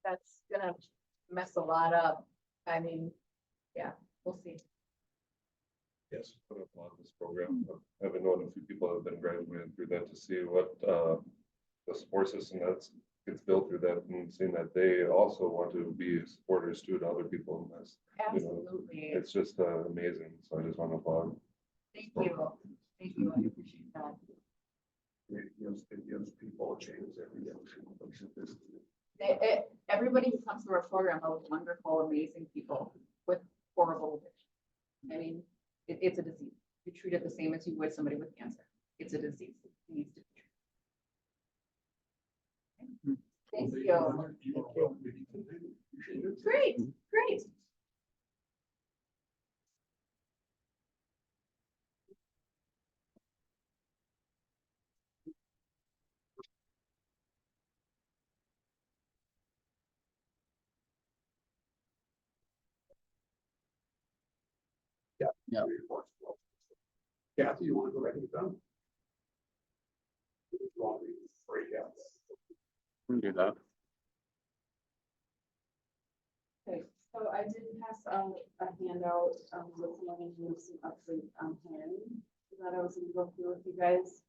That's gonna mess a lot up. I mean, yeah, we'll see. Yes, put up on this program. I've been known a few people have been graduating through that to see what the support system that's gets built through that, and seeing that they also want to be supporters too to other people in this. Absolutely. It's just amazing. So I just want to applaud. Thank you. Thank you. I appreciate that. It gives people a chance every day. Everybody who comes through our program are wonderful, amazing people with horrible addiction. I mean, it's a disease. You treat it the same as you would somebody with cancer. It's a disease. It needs to be treated. Thank you. Great, great. Yeah. Kathy, you want to go ahead and get done? You want me to break out? We can do that. Okay, so I did pass out a handout, with wanting to some updates on him, that I was gonna go through with you guys.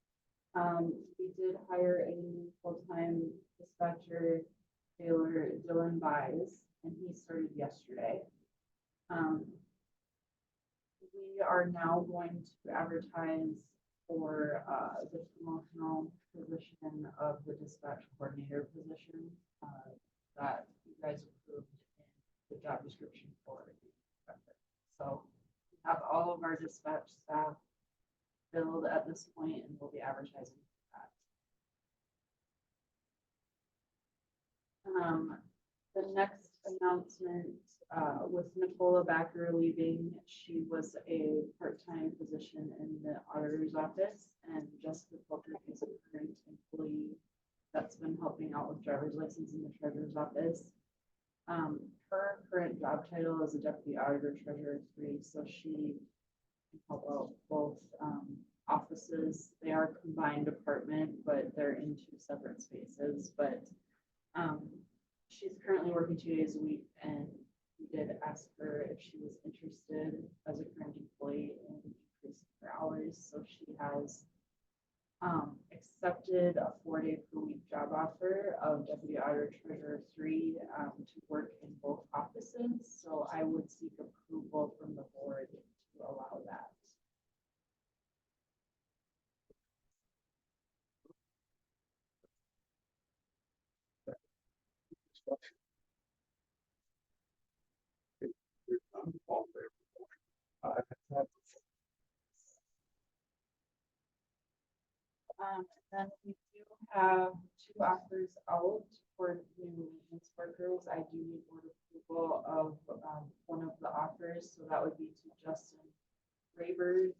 We did hire a new full-time dispatcher, Taylor Dylan Buys, and he started yesterday. We are now going to advertise for, the promotional position of the dispatch coordinator position, that you guys approved in the job description for. So we have all of our dispatch staff filled at this point, and we'll be advertising for that. The next announcement, with Nicola Backer leaving, she was a part-time position in the auditor's office, and Jessica Coulter is a current employee that's been helping out with driver's license in the treasurer's office. Her current job title is a deputy auditor treasurer 3, so she can help out both offices. They are combined department, but they're in 2 separate spaces. But she's currently working 2 days a week, and we did ask her if she was interested as a current employee in increasing her hours. So she has accepted a 4-day per week job offer of deputy auditor treasurer 3 to work in both offices. So I would seek approval from the board to allow that. Then we do have two offers out for new maintenance workers. I do need board approval of, one of the offers, so that would be to Justin Raber.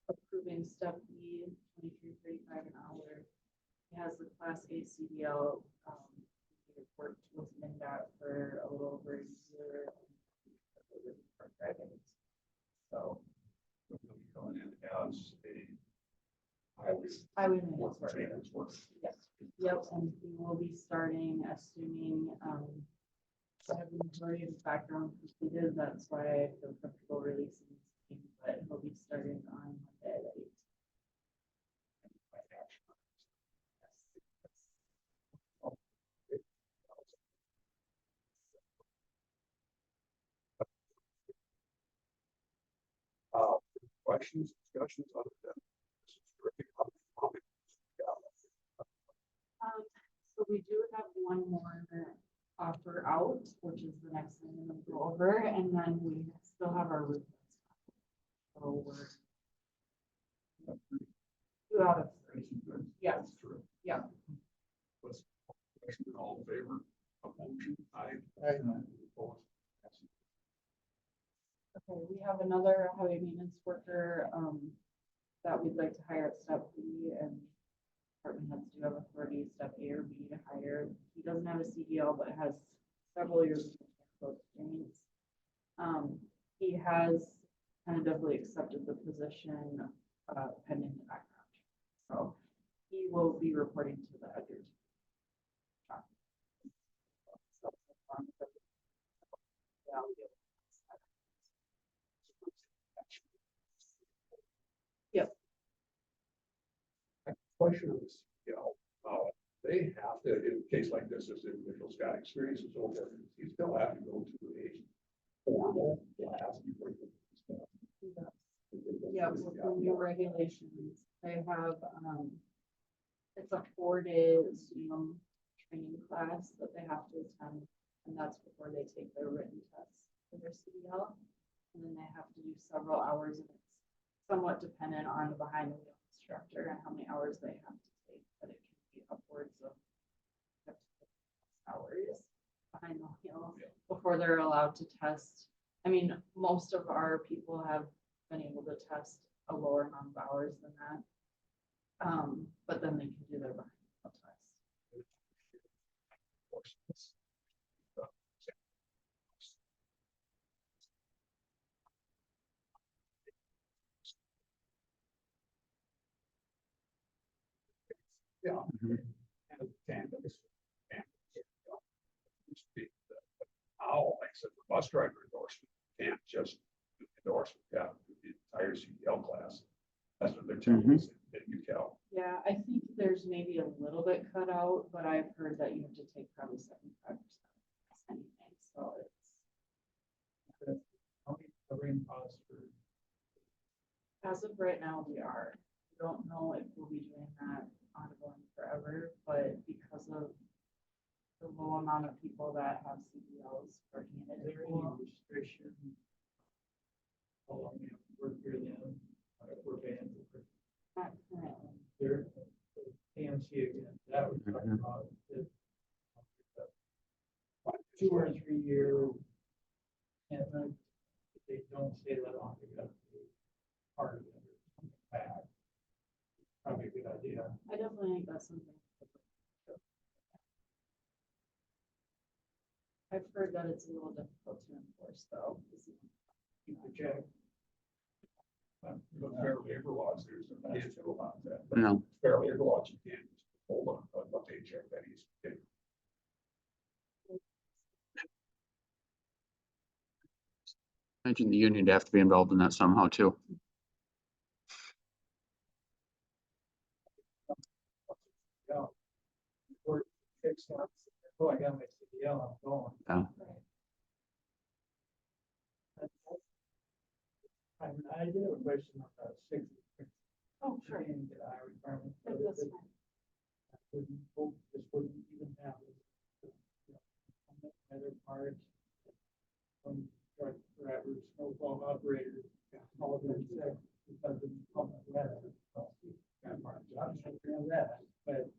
Approving step E, 23.35 an hour. He has the class A CDL, he worked with MinDOT for a little over a year. For driving. So. We'll be going in as a highway. Highway maintenance worker. Maintenance worker. Yes, yep, and he will be starting, assuming, I have the majority of his background completed, that's why I feel comfortable releasing his name, but he'll be starting on Monday at 8. Questions, discussions other than this is terrific. So we do have one more offer out, which is the next thing I'm gonna go over, and then we still have our roof. So we're 2 out of 3. Yes, That's true. yeah. Let's, question all in favor of motion, aye. Aye. Opposed? Okay, we have another highway maintenance worker, that we'd like to hire at step B, and department heads do have authority, step A or B to hire. He doesn't have a CDL, but has several years of mechanical experience. He has tentatively accepted the position, pending the background check. So he will be reporting to the editor. Yep. Question on this, they have to, in a case like this, if the individual's got experiences over, you still have to go to a formal class before you. Yeah, with the new regulations, they have, it's a 4-day Zoom training class that they have to attend, and that's before they take their written test for their CDL. And then they have to do several hours, and it's somewhat dependent on the behind the wheel instructor and how many hours they have to take, but it can be upwards of hours behind the wheel before they're allowed to test. I mean, most of our people have been able to test a lower amount of hours than that. But then they can do their behind the wheel test. Yeah. Mhm. And tandems. Now, like I said, the bus driver endorsement can't just do the endorsement, yeah, the entire CDL class. That's what they're telling us at UCal. Yeah, I think there's maybe a little bit cut out, but I've heard that you have to take probably 75% anything, so it's. How many covering costs for? As of right now, we are. We don't know if we'll be doing that ongoing forever, but because of the low amount of people that have CDLs working in Is it. there any restriction? How long you have to work here then? For bands? Not currently. There, AMC again, that was talking about it. 2 or 3 year. And then if they don't stay that long, they got to be part of it or something back. Probably a good idea. I definitely think that's something. I've heard that it's a little difficult to enforce though. Keep the check. The fair labor laws, there's a can't do about that. But No. fair labor laws, you can't just hold on a paycheck that he's getting. Imagine the union would have to be involved in that somehow too. Work 6 months. Oh, I got my CDL, I'm going. Yeah. I did have a question on the 6. Oh, sure. And the I requirement. That's fine. This wouldn't even happen. Other part. From truck drivers, snowball operators, all of them, because of the weather. have that, but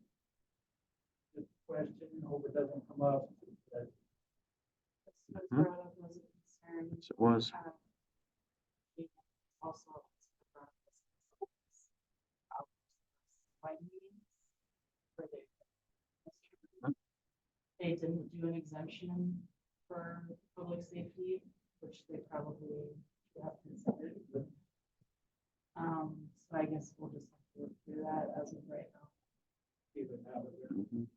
the question, hope it doesn't come up, but This was brought up as a concern. Yes, it was. We Also. Wide meetings where they didn't do an exemption for public safety, which they probably should have considered. So I guess we'll just have to look through that as of right now. even have it there. Mhm.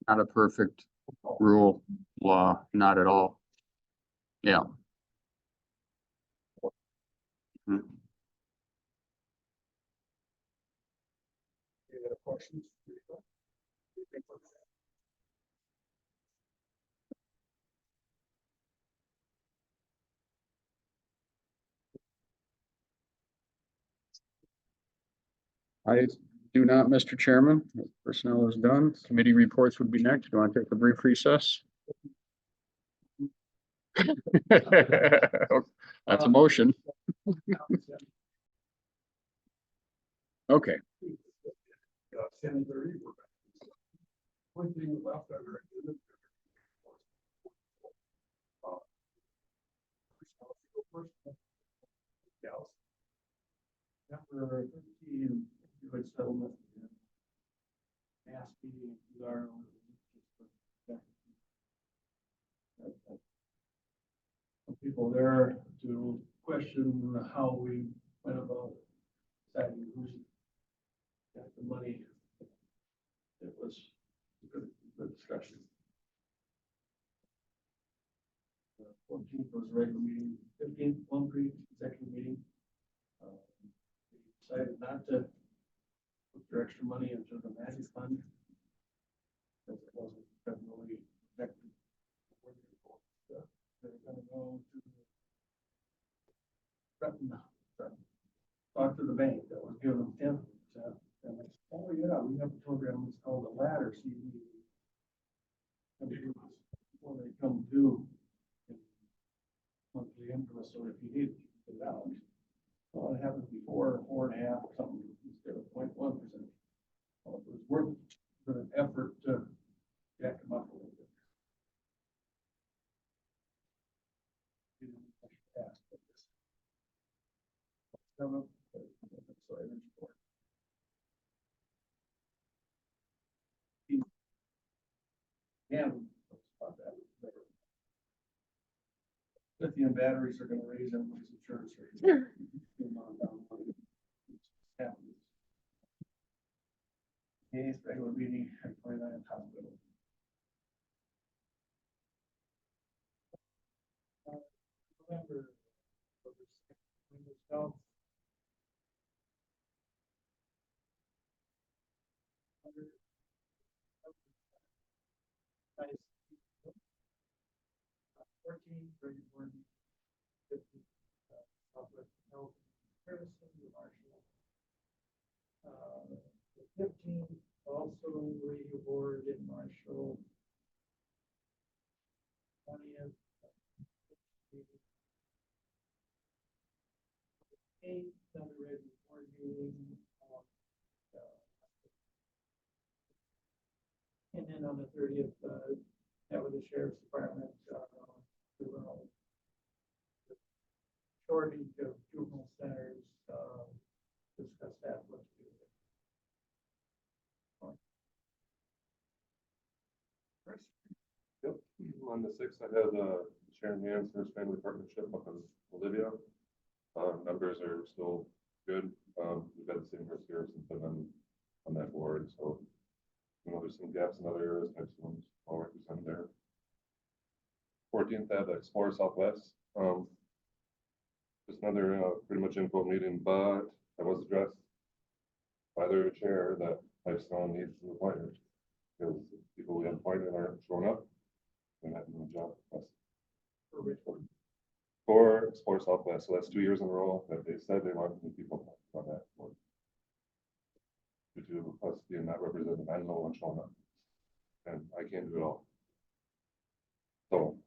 Not a perfect rule, law, not at all. Yeah. Mhm. Any other questions? I do not, Mr. Chairman. Personnel is done. Committee reports would be next. Do you want to take a brief recess? That's a motion. Okay. 10:30. One thing left on our agenda. Dallas. Number 13, good settlement. Nasty, bizarre. Some people there to question how we went about deciding who's got the money. It was a good discussion. 14th was a regular meeting, 15th, one pre-executive meeting. We decided not to put your extra money into the magic fund. Because it wasn't really effective. They're gonna go to talk to the bank that was giving them 10%. And they said, oh yeah, we have a program, it's called the ladder CD. And when they come due, monthly interest, or if you need it out. Well, it happened before, 4.5 or something, instead of 0.1%. Well, it was worth the effort to jack them up a little bit. Didn't pass, but this- Come up, so I didn't support. And about that. Lithium batteries are gonna raise everybody's insurance rates. Happens. Okay, regular meeting at 29th hospital. November. So, nice. 14, 31, 50, Southwest Health Harrison, New Marshall. The 15th, also radio board in Marshall. 20th. 8th, another radio board meeting. And then on the 30th, that was the sheriff's department, shortage of juvenile centers, discuss that, what to do. Yep, on the 6th, I had Sharon Mann's first family partnership up in Bolivia. Numbers are still good. We've had the same first year since I've been on that board, so there's some gaps in other areas, next one's all represented there. 14th, I had the Explore Southwest. Just another pretty much info meeting, but that was addressed by their chair that Pipestone needs an appointment. Because people we have appointed aren't showing up. They're not doing the job. For which one? For Explore Southwest, so that's 2 years in a row that they said they want new people on that board. Due to us being not represented, I know one showing up. And I can't do it all. So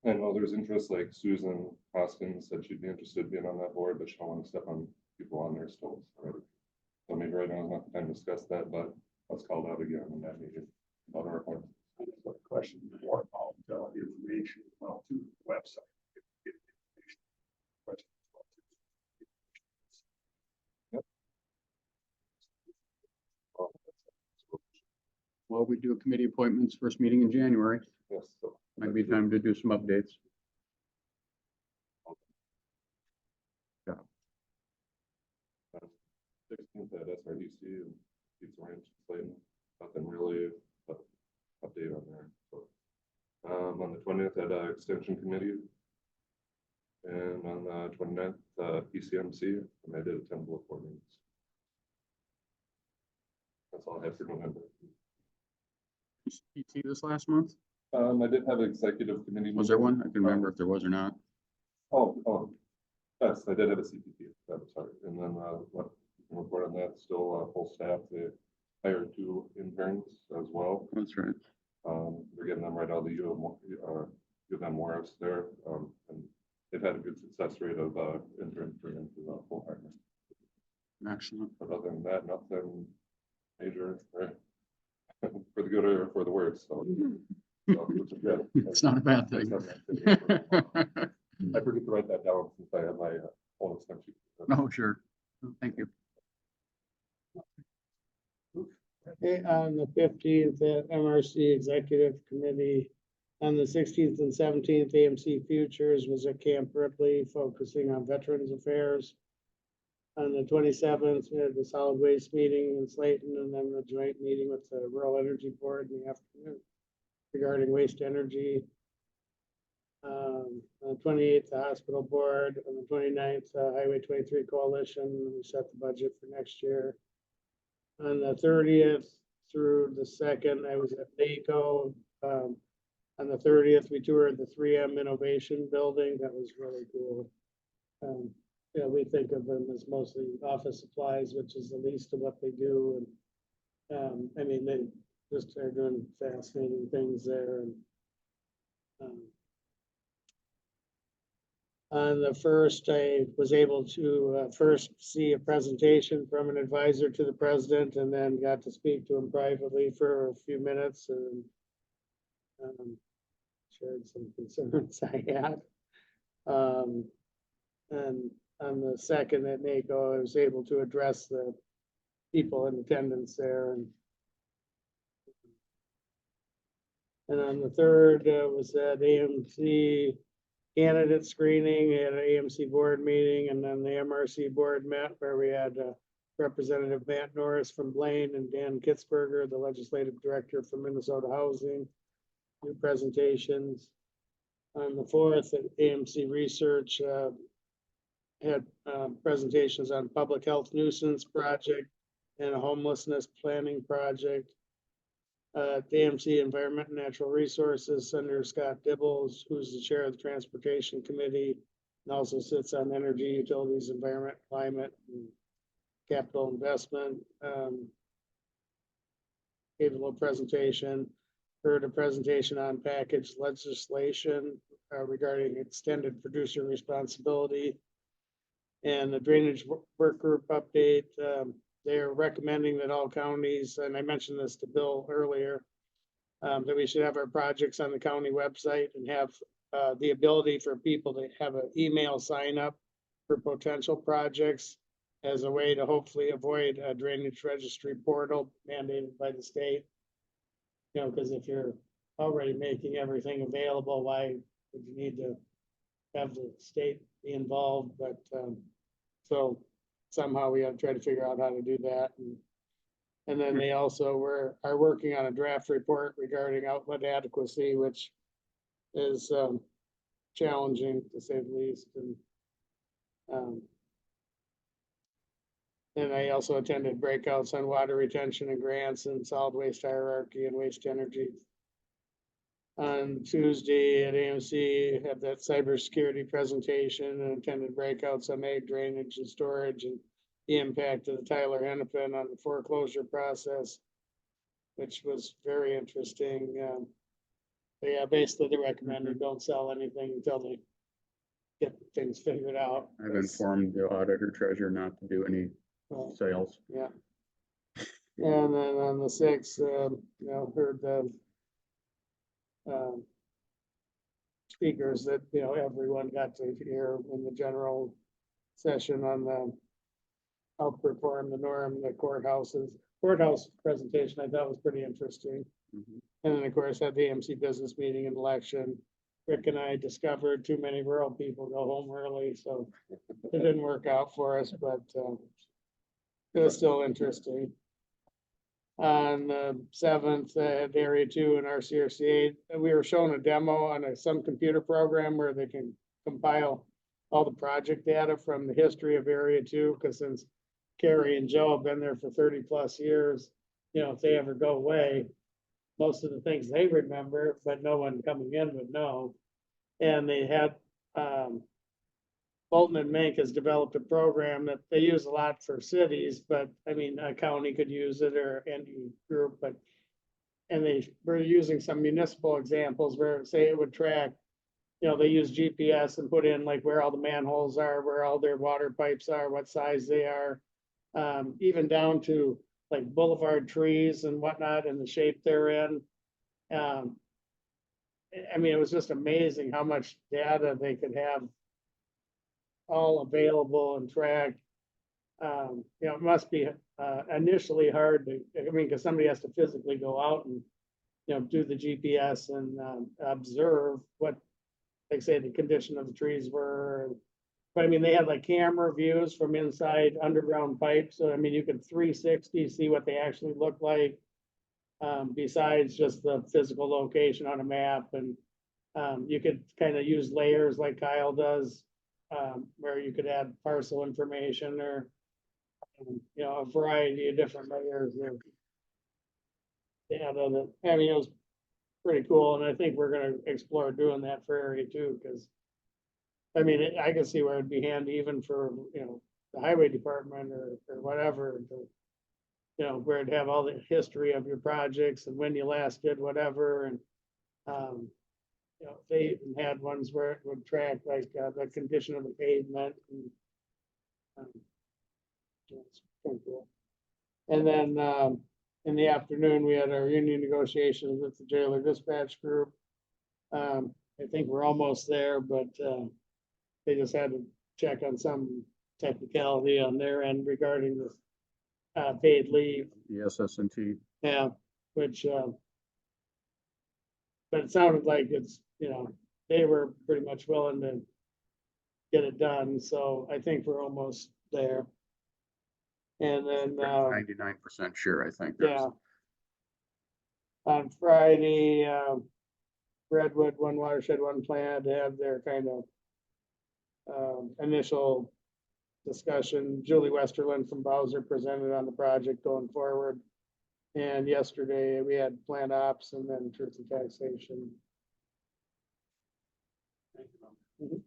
I know there's interest, like Susan Hoskins said she'd be interested in being on that board, but she don't want to step on people on their stoves. Right? So maybe right now is not the time to discuss that, but let's call that again in that meeting about our appointment. Question more about information about to the website. Questions about Well, we do committee appointments, first meeting in January. Yes, so. Might be time to do some updates. Sixteenth at SRDC and Pizza Ranch, Clayton, nothing really update on there. So, on the 20th at Extension Committee. And on the 29th, PCMC, and I did attend both board meetings. That's all I had for November. You see this last month? I did have an executive committee. Was there meeting. one? I can remember if there was or not. Yes, I did have a CPP, I'm sorry. And then, what, report on that, still, full staff, they hired 2 interns as well. That's right. They're getting them right out of the U of M Morris there, and they've had a good success rate of, interns bringing into full time. Excellent. But other than that, nothing major, right? For the good or for the worse, so. Which is good. It's not a bad thing. I forget to write that down since I have my own extension. Oh, sure. Thank you. Okay, on the 15th, MRC Executive Committee. On the 16th and 17th, AMC Futures was at Camp Ripley, focusing on Veterans Affairs. On the 27th, we had the solid waste meeting in Slayton, and then the joint meeting with the Rural Energy Board in the afternoon regarding waste energy. On the 28th, the hospital board. On the 29th, Highway 23 Coalition. We set the budget for next year. On the 30th through the 2nd, I was at NACO. On the 30th, we toured the 3M Innovation Building. That was really cool. Yeah, we think of them as mostly office supplies, which is the least of what they do. And I mean, they just are doing fascinating things there. And on the 1st, I was able to first see a presentation from an advisor to the president, and then got to speak to him privately for a few minutes and shared some concerns I had. And on the 2nd at NACO, I was able to address the people in attendance there. And on the 3rd, was at AMC candidate screening at an AMC board meeting, and then the MRC board met where we had Representative Matt Norris from Blaine and Dan Kitzberger, the legislative director from Minnesota Housing, new presentations. On the 4th at AMC Research, had presentations on public health nuisance project and a homelessness planning project. AMC Environment and Natural Resources, Senator Scott Dibbles, who's the chair of the Transportation Committee, and also sits on Energy, Utilities, Environment, Climate, and Capital Investment. Gave a little presentation, heard a presentation on package legislation regarding extended producer responsibility, and the drainage work group update. They're recommending that all counties, and I mentioned this to Bill earlier, that we should have our projects on the county website and have the ability for people to have an email sign up for potential projects as a way to hopefully avoid a drainage registry portal mandated by the state. You know, because if you're already making everything available, why would you need to have the state be involved? But so somehow we have to try to figure out how to do that. And then they also are working on a draft report regarding outlet adequacy, which is challenging to say the least. And I also attended breakouts on water retention and grants and solid waste hierarchy and waste energy. On Tuesday at AMC, had that cybersecurity presentation and attended breakouts on ag drainage and storage and the impact of the Tyler Hennepin on the foreclosure process, which was very interesting. But yeah, basically they recommended don't sell anything until they get things figured out. I've informed the auditor treasurer not to do any Well, sales. yeah. And then on the sixth, heard the speakers that, everyone got to hear in the general session on the outperform the norm, the courthouse presentation, I thought was pretty interesting. Mhm. And then, of course, had the AMC business meeting and election. Rick and I discovered too many rural people go home early, so it didn't work out for us, but it was still interesting. On the seventh, at Area 2 and RCRCA, we were shown a demo on some computer program where they can compile all the project data from the history of Area 2, because since Carrie and Joe have been there for 30+ years, if they ever go away, most of the things they remember, but no one coming in would know. And they had, Bolton and Mink has developed a program that they use a lot for cities, but I mean, a county could use it or any group, but. And they were using some municipal examples where, say, it would track, they use GPS and put in like where all the manholes are, where all their water pipes are, what size they are. Even down to like boulevard trees and whatnot and the shape they're in. I mean, it was just amazing how much data they could have all available and tracked. It must be initially hard to, I mean, because somebody has to physically go out and, do the GPS and observe what, like say, the condition of the trees were. But I mean, they had like camera views from inside underground pipes. So I mean, you could 360 see what they actually look like. Besides just the physical location on a map, and you could kind of use layers like Kyle does, where you could add parcel information or a variety of different layers of data. That, I mean, it was pretty cool, and I think we're gonna explore doing that for Area 2, because I mean, I can see where it'd be handy even for, the highway department or whatever, to, where it'd have all the history of your projects and when you last did whatever, and, they even had ones where it would track like, the condition of the pavement and, it's pretty cool. And then, in the afternoon, we had our union negotiations with the jailer dispatch group. I think we're almost there, but, they just had to check on some technicality on their end regarding the paid leave. The SS&T. Yeah, which, but it sounded like it's, they were pretty much willing to get it done, so I think we're almost there. And then, 99% sure, I think. yeah. On Friday, Redwood, One Watershed, One Plan, they had their kind of initial discussion. Julie Westerland from Bowser presented on the project going forward. And yesterday we had plant ops and then truth and taxation. Thank you.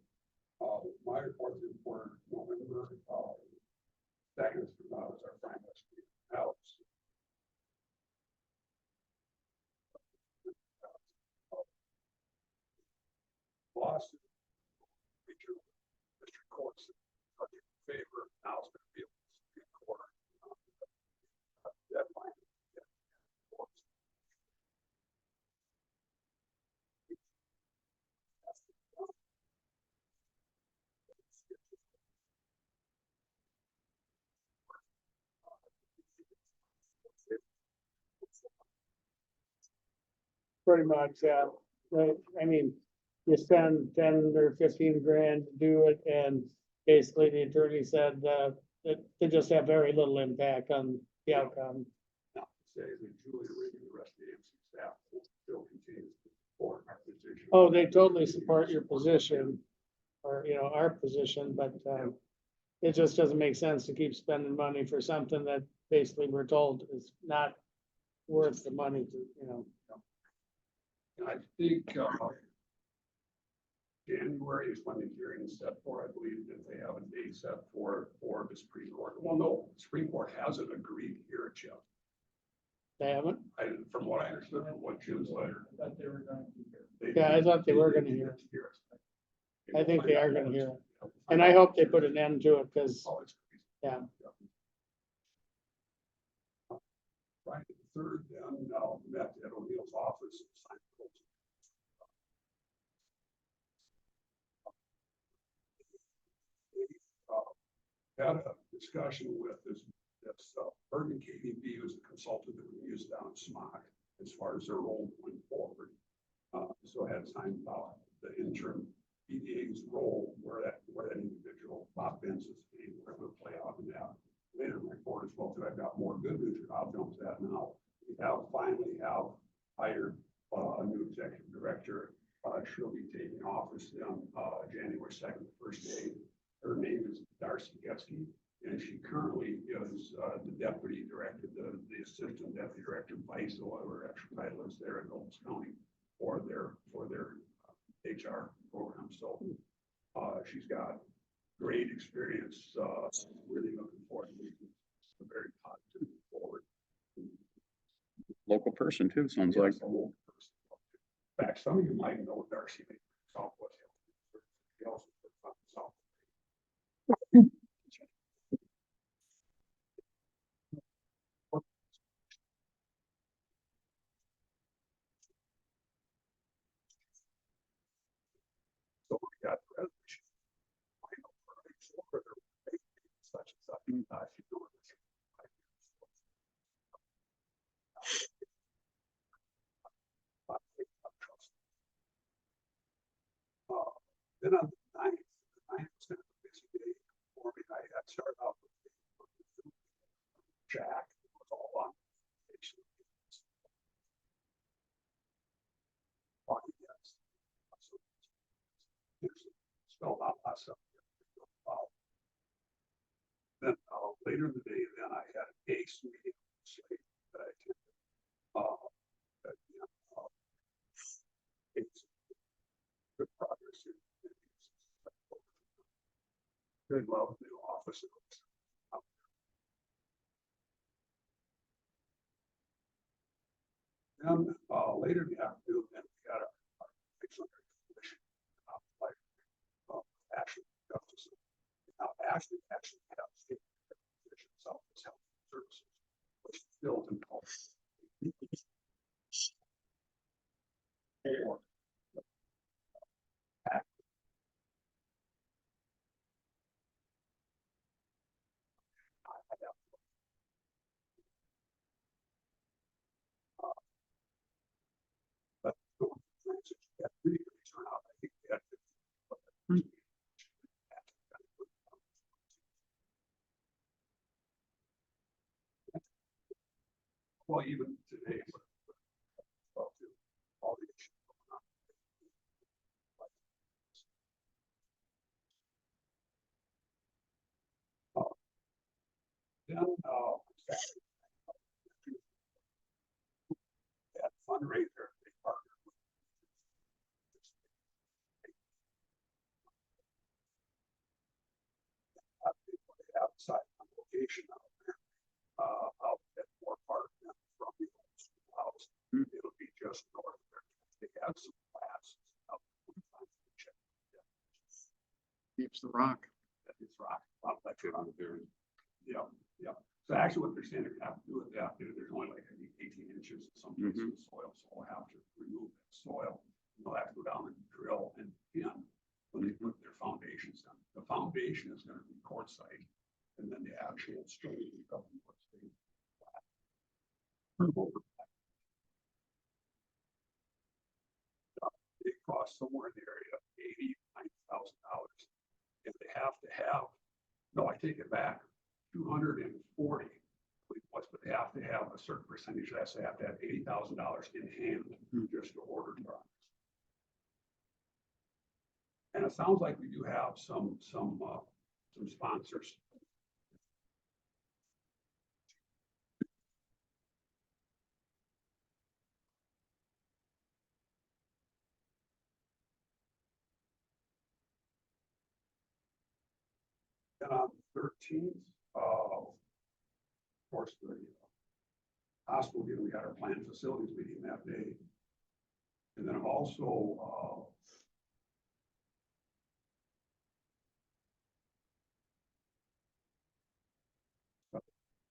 My report is for November, second is our Frank House. Lawsuit. District courts in favor of now it's going to be a Supreme Court deadline. Pretty much, yeah. Right. I mean, you spend 10 or 15 grand to do it, and basically the attorney said that they just have very little impact on the outcome. Now, say that Julie Reed and the rest of the AMC staff will still continue to support our position. Oh, they totally support your position, or, our position, but it just doesn't make sense to keep spending money for something that basically we're told is not worth the money to. I think January is when the hearing is set for. I believe that they have a date set for the Supreme Court. Well, no, the Supreme Court hasn't agreed to hear it yet. They haven't? From what I understood from what Jim's letter. I thought they were going to hear. Yeah, I thought they were gonna hear. I think they are gonna hear it. And I hope they put an end to it, because, yeah. Friday the third, then, met at O'Neill's office. And signed the rules. Had a discussion with this Bergen KDB, who's the consultant that we use down in Smock as far as their role going forward. So I had time about the interim BDA's role, where that individual, Bob Benson's name, where it would play out in that. Later in my report as well, that I've got more good news, I'll jump to that now. We finally have hired a new executive director. She'll be taking office on January 2nd, the first day. Her name is Darcy Getsky, and she currently is the deputy director, the assistant deputy director, vice, or whatever actual title is there in Nobles County for their HR program. So she's got great experience. Really looking forward to it. A very positive forward. Local person too, sounds like. Yes, a local person. In fact, some of you might know Darcy, Southwest. She also lives on South. So we got the resolution. I know her, so for their such and such. She's doing this. Then on the ninth was kind of a busy day for me. I had started out with Jack. It was all on. Spelled out last up. Then later in the day, then I had a case meeting that I attended. It's good progress. Good love new office. Then later in the afternoon, then we got a commission. Ashley Justice. Now Ashley actually has state position, Southwest Health Services, which is built in culture. But that really good turnout. I think we had well, even today, all the issues going on. Then that fundraiser, they partnered with they have site on location out there. Out at more part from the old schoolhouse. It'll be just north of there. They have some classes out there. Keeps the rock. That is rock. Yeah, yeah. So actually what they're saying they're gonna have to do with that, there's only like 18 inches of some piece of soil, so we'll have to remove that soil. They'll have to go down and drill and pin when they put their foundations down. The foundation is gonna be quartzite, and then the actual stone will be up in quartzite. It costs somewhere in the area of $89,000. If they have to have, no, I take it back, 240. But they have to have a certain percentage, that's they have to have $80,000 in hand just to order drawings. And it sounds like we do have some sponsors. And on the 13th, of course, the hospital, again, we had our planned facilities meeting that day. And then also,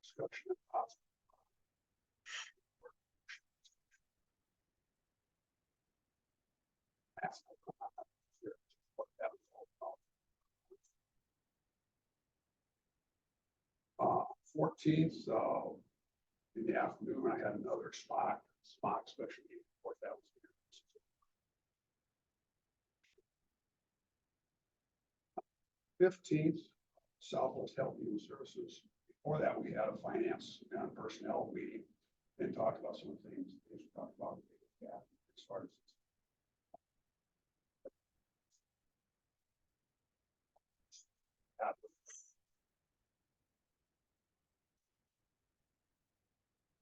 discussion of hospital. Uh, 14th, in the afternoon, I had another SMOC special meeting. Of course, that was. 15th, Southwest Health and Human Services. Before that, we had a finance and personnel meeting and talked about some of the things we talked about. Yeah, as far as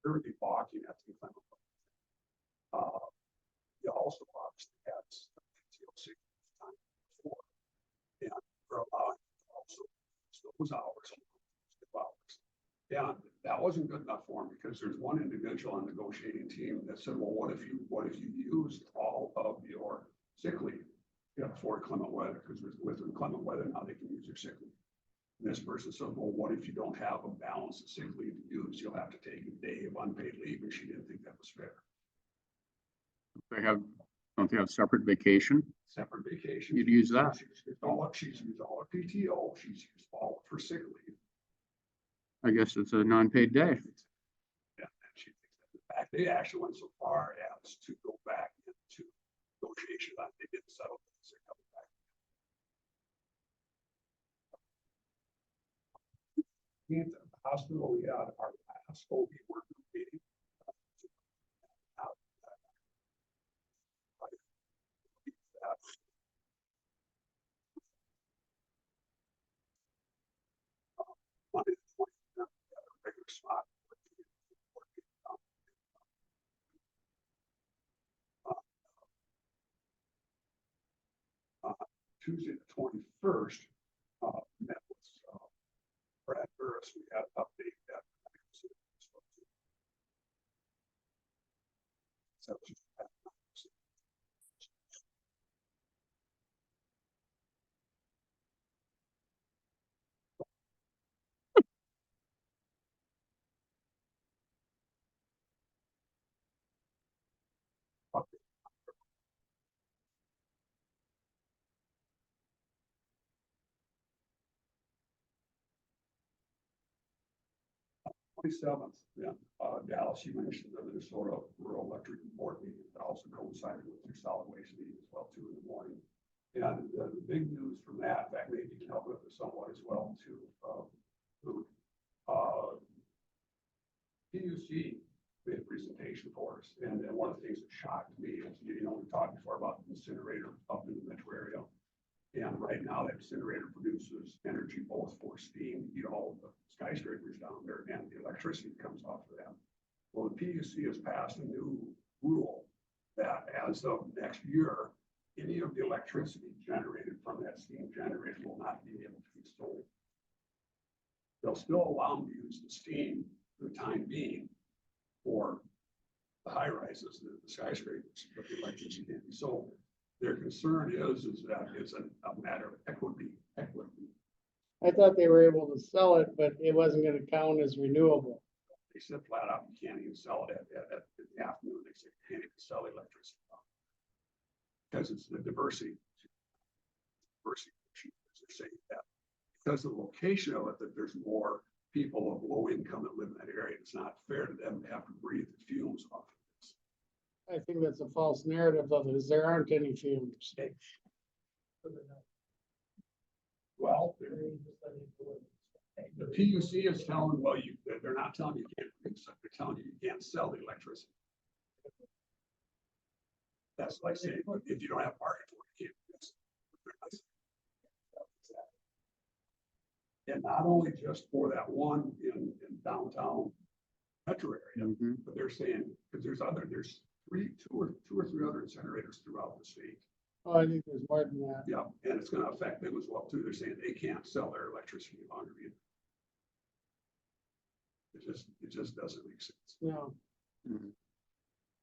really balking at the you also obviously had TLC time before, and we're allowing also those hours. Yeah, that wasn't good enough for him because there's one individual on the negotiating team that said, well, what if you used all of your sick leave? Yeah, for inclement weather, because with inclement weather now they can use their sick leave. And this person said, well, what if you don't have a balance of sick leave to use? You'll have to take a day of unpaid leave, and she didn't think that was fair. Don't they have separate vacation? Separate vacation. You'd use that. She's used all her PTO. She's used all of her sick leave. I guess it's a non-paid day. Yeah, and she thinks that. In fact, they actually went so far as to go back into negotiation that they didn't settle this. They're coming back. In the hospital, we had our last OB work meeting. Monday the 20th, we had a regular spot. Tuesday the 21st, met with Brad Burris. We had an update that. So, 27th, yeah, Dallas, you mentioned the Minnesota Rural Electric Board meeting that also coincided with your solid waste meeting as well, too, in the morning. And the big news from that maybe can help with it somewhat as well, too. PUC made a presentation for us, and one of the things that shocked me is, we talked before about the incinerator up in the metro area. And right now, that incinerator produces energy both for steam, all the skyscrapers down there, and the electricity comes off of that. Well, the PUC has passed a new rule that as of next year, any of the electricity generated from that steam generator will not be able to be sold. They'll still allow them to use the steam for the time being for the high rises, the skyscrapers, but the electricity can't be sold. Their concern is that it's a matter of equity. I thought they were able to sell it, but it wasn't gonna count as renewable. They said flat out, you can't even sell it at the afternoon. They said you can't even sell electricity. Because it's the diversity issue. They're saying that because of the location of it, that there's more people of low income that live in that area. It's not fair to them to have to breathe the fumes off of this. I think that's a false narrative of it, is there aren't any fumes. Well, the PUC is telling, well, they're not telling you can't produce it, they're telling you can't sell the electricity. That's like saying, if you don't have market for it, you can't produce it. And not only just for that one in downtown metro area, but they're saying, because there's two or three other incinerators throughout the state. Oh, I think there's more than that. Yeah, and it's gonna affect them as well too. They're saying they can't sell their electricity longer either. It just doesn't make sense. No,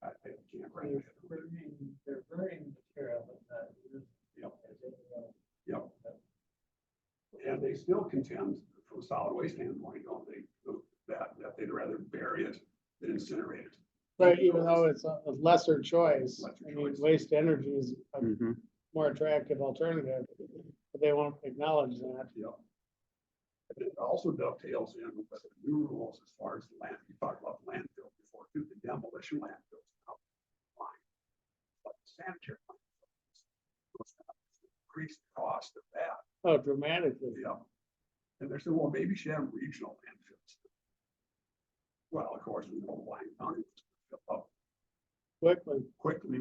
I can't write it. They're burning material, but not using Yep. it as anything else. Yep. And they still contend, from a solid waste standpoint, don't they, that they'd rather bury it than incinerate it. But even though it's a lesser choice, Lesser I mean, choice. waste energy is a Mhm. more attractive alternative, but they won't acknowledge that. Yep. And it also dovetails in with the new rules as far as the land, you talked about landfill before, too, the demolition landfills. now line, Like sanitary. landfills. Increase the cost of that. Oh, dramatically. Yeah. And they're saying, well, maybe she have regional landfills. Well, of course, we know Lyon County was fill up Quickly. quickly.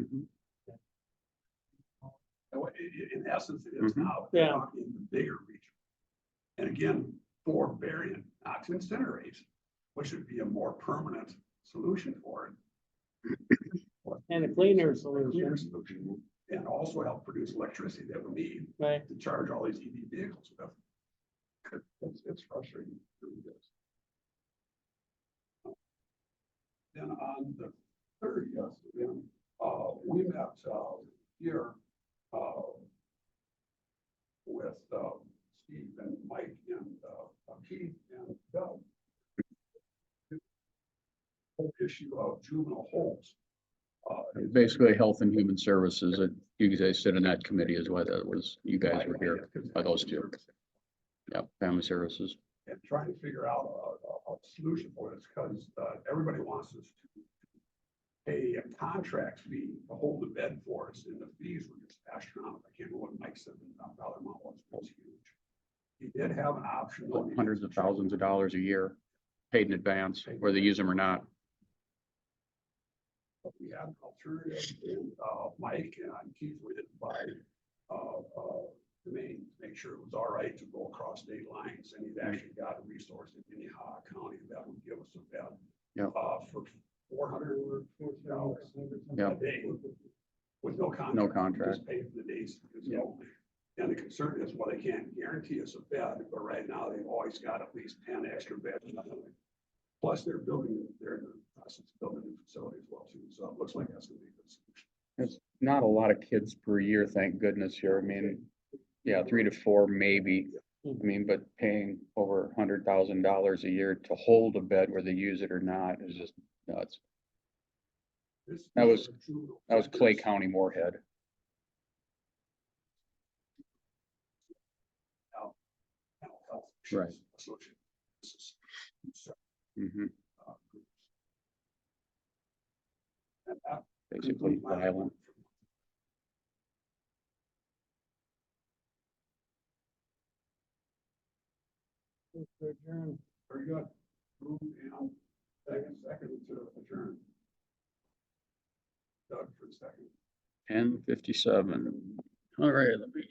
In essence, it is Mhm. now, but they're Yeah. talking the bigger region. And again, for burying, not to incinerate, which would be a more permanent solution for it. And a cleaner A cleaner solution, solution, and also help produce electricity that we need right? to charge all these EV vehicles with. It's frustrating. It really is. Then on the 30th, then, we met, here, with, Steve and Mike and, Keith and Doug. Whole issue of juvenile holds. Basically, Health and Human Services, you guys sit in that committee is why that was, you guys were here, by those two. Yeah, Family Services. And trying to figure out a solution for this, because everybody wants us to pay a contract fee to hold the bed for us, and the fees were just astronomical. I can't remember what Mike said, the dollar amount was, it was huge. He did have an option. though. Hundreds of thousands of dollars a year paid in advance, whether they use them or not. But we had an alternative, and Mike and Keith were in by the main, make sure it was all right to go across state lines, and he's actually got a resource in Minnehaha County that would give us a bed. Yep. For $440 Yep. a day, with no contract. No contract. Just pay for the days. And the concern is, well, they can't guarantee us a bed, but right now they've always got at least 10 extra beds. Plus they're in the process of building a new facility as well too, so it looks like that's gonna be a good solution. It's not a lot of kids per year, thank goodness here. I mean, yeah, 3 to 4 maybe. I mean, but paying over $100,000 a year to hold a bed, whether they use it or not, is just nuts. That was Clay County, Moorhead. Mental health Right. issues associated with this. So, Mhm. groups. And that Basically concludes my violent. report. Very good. Move and second to adjourn. Doug for the second. 10:57. All right, let me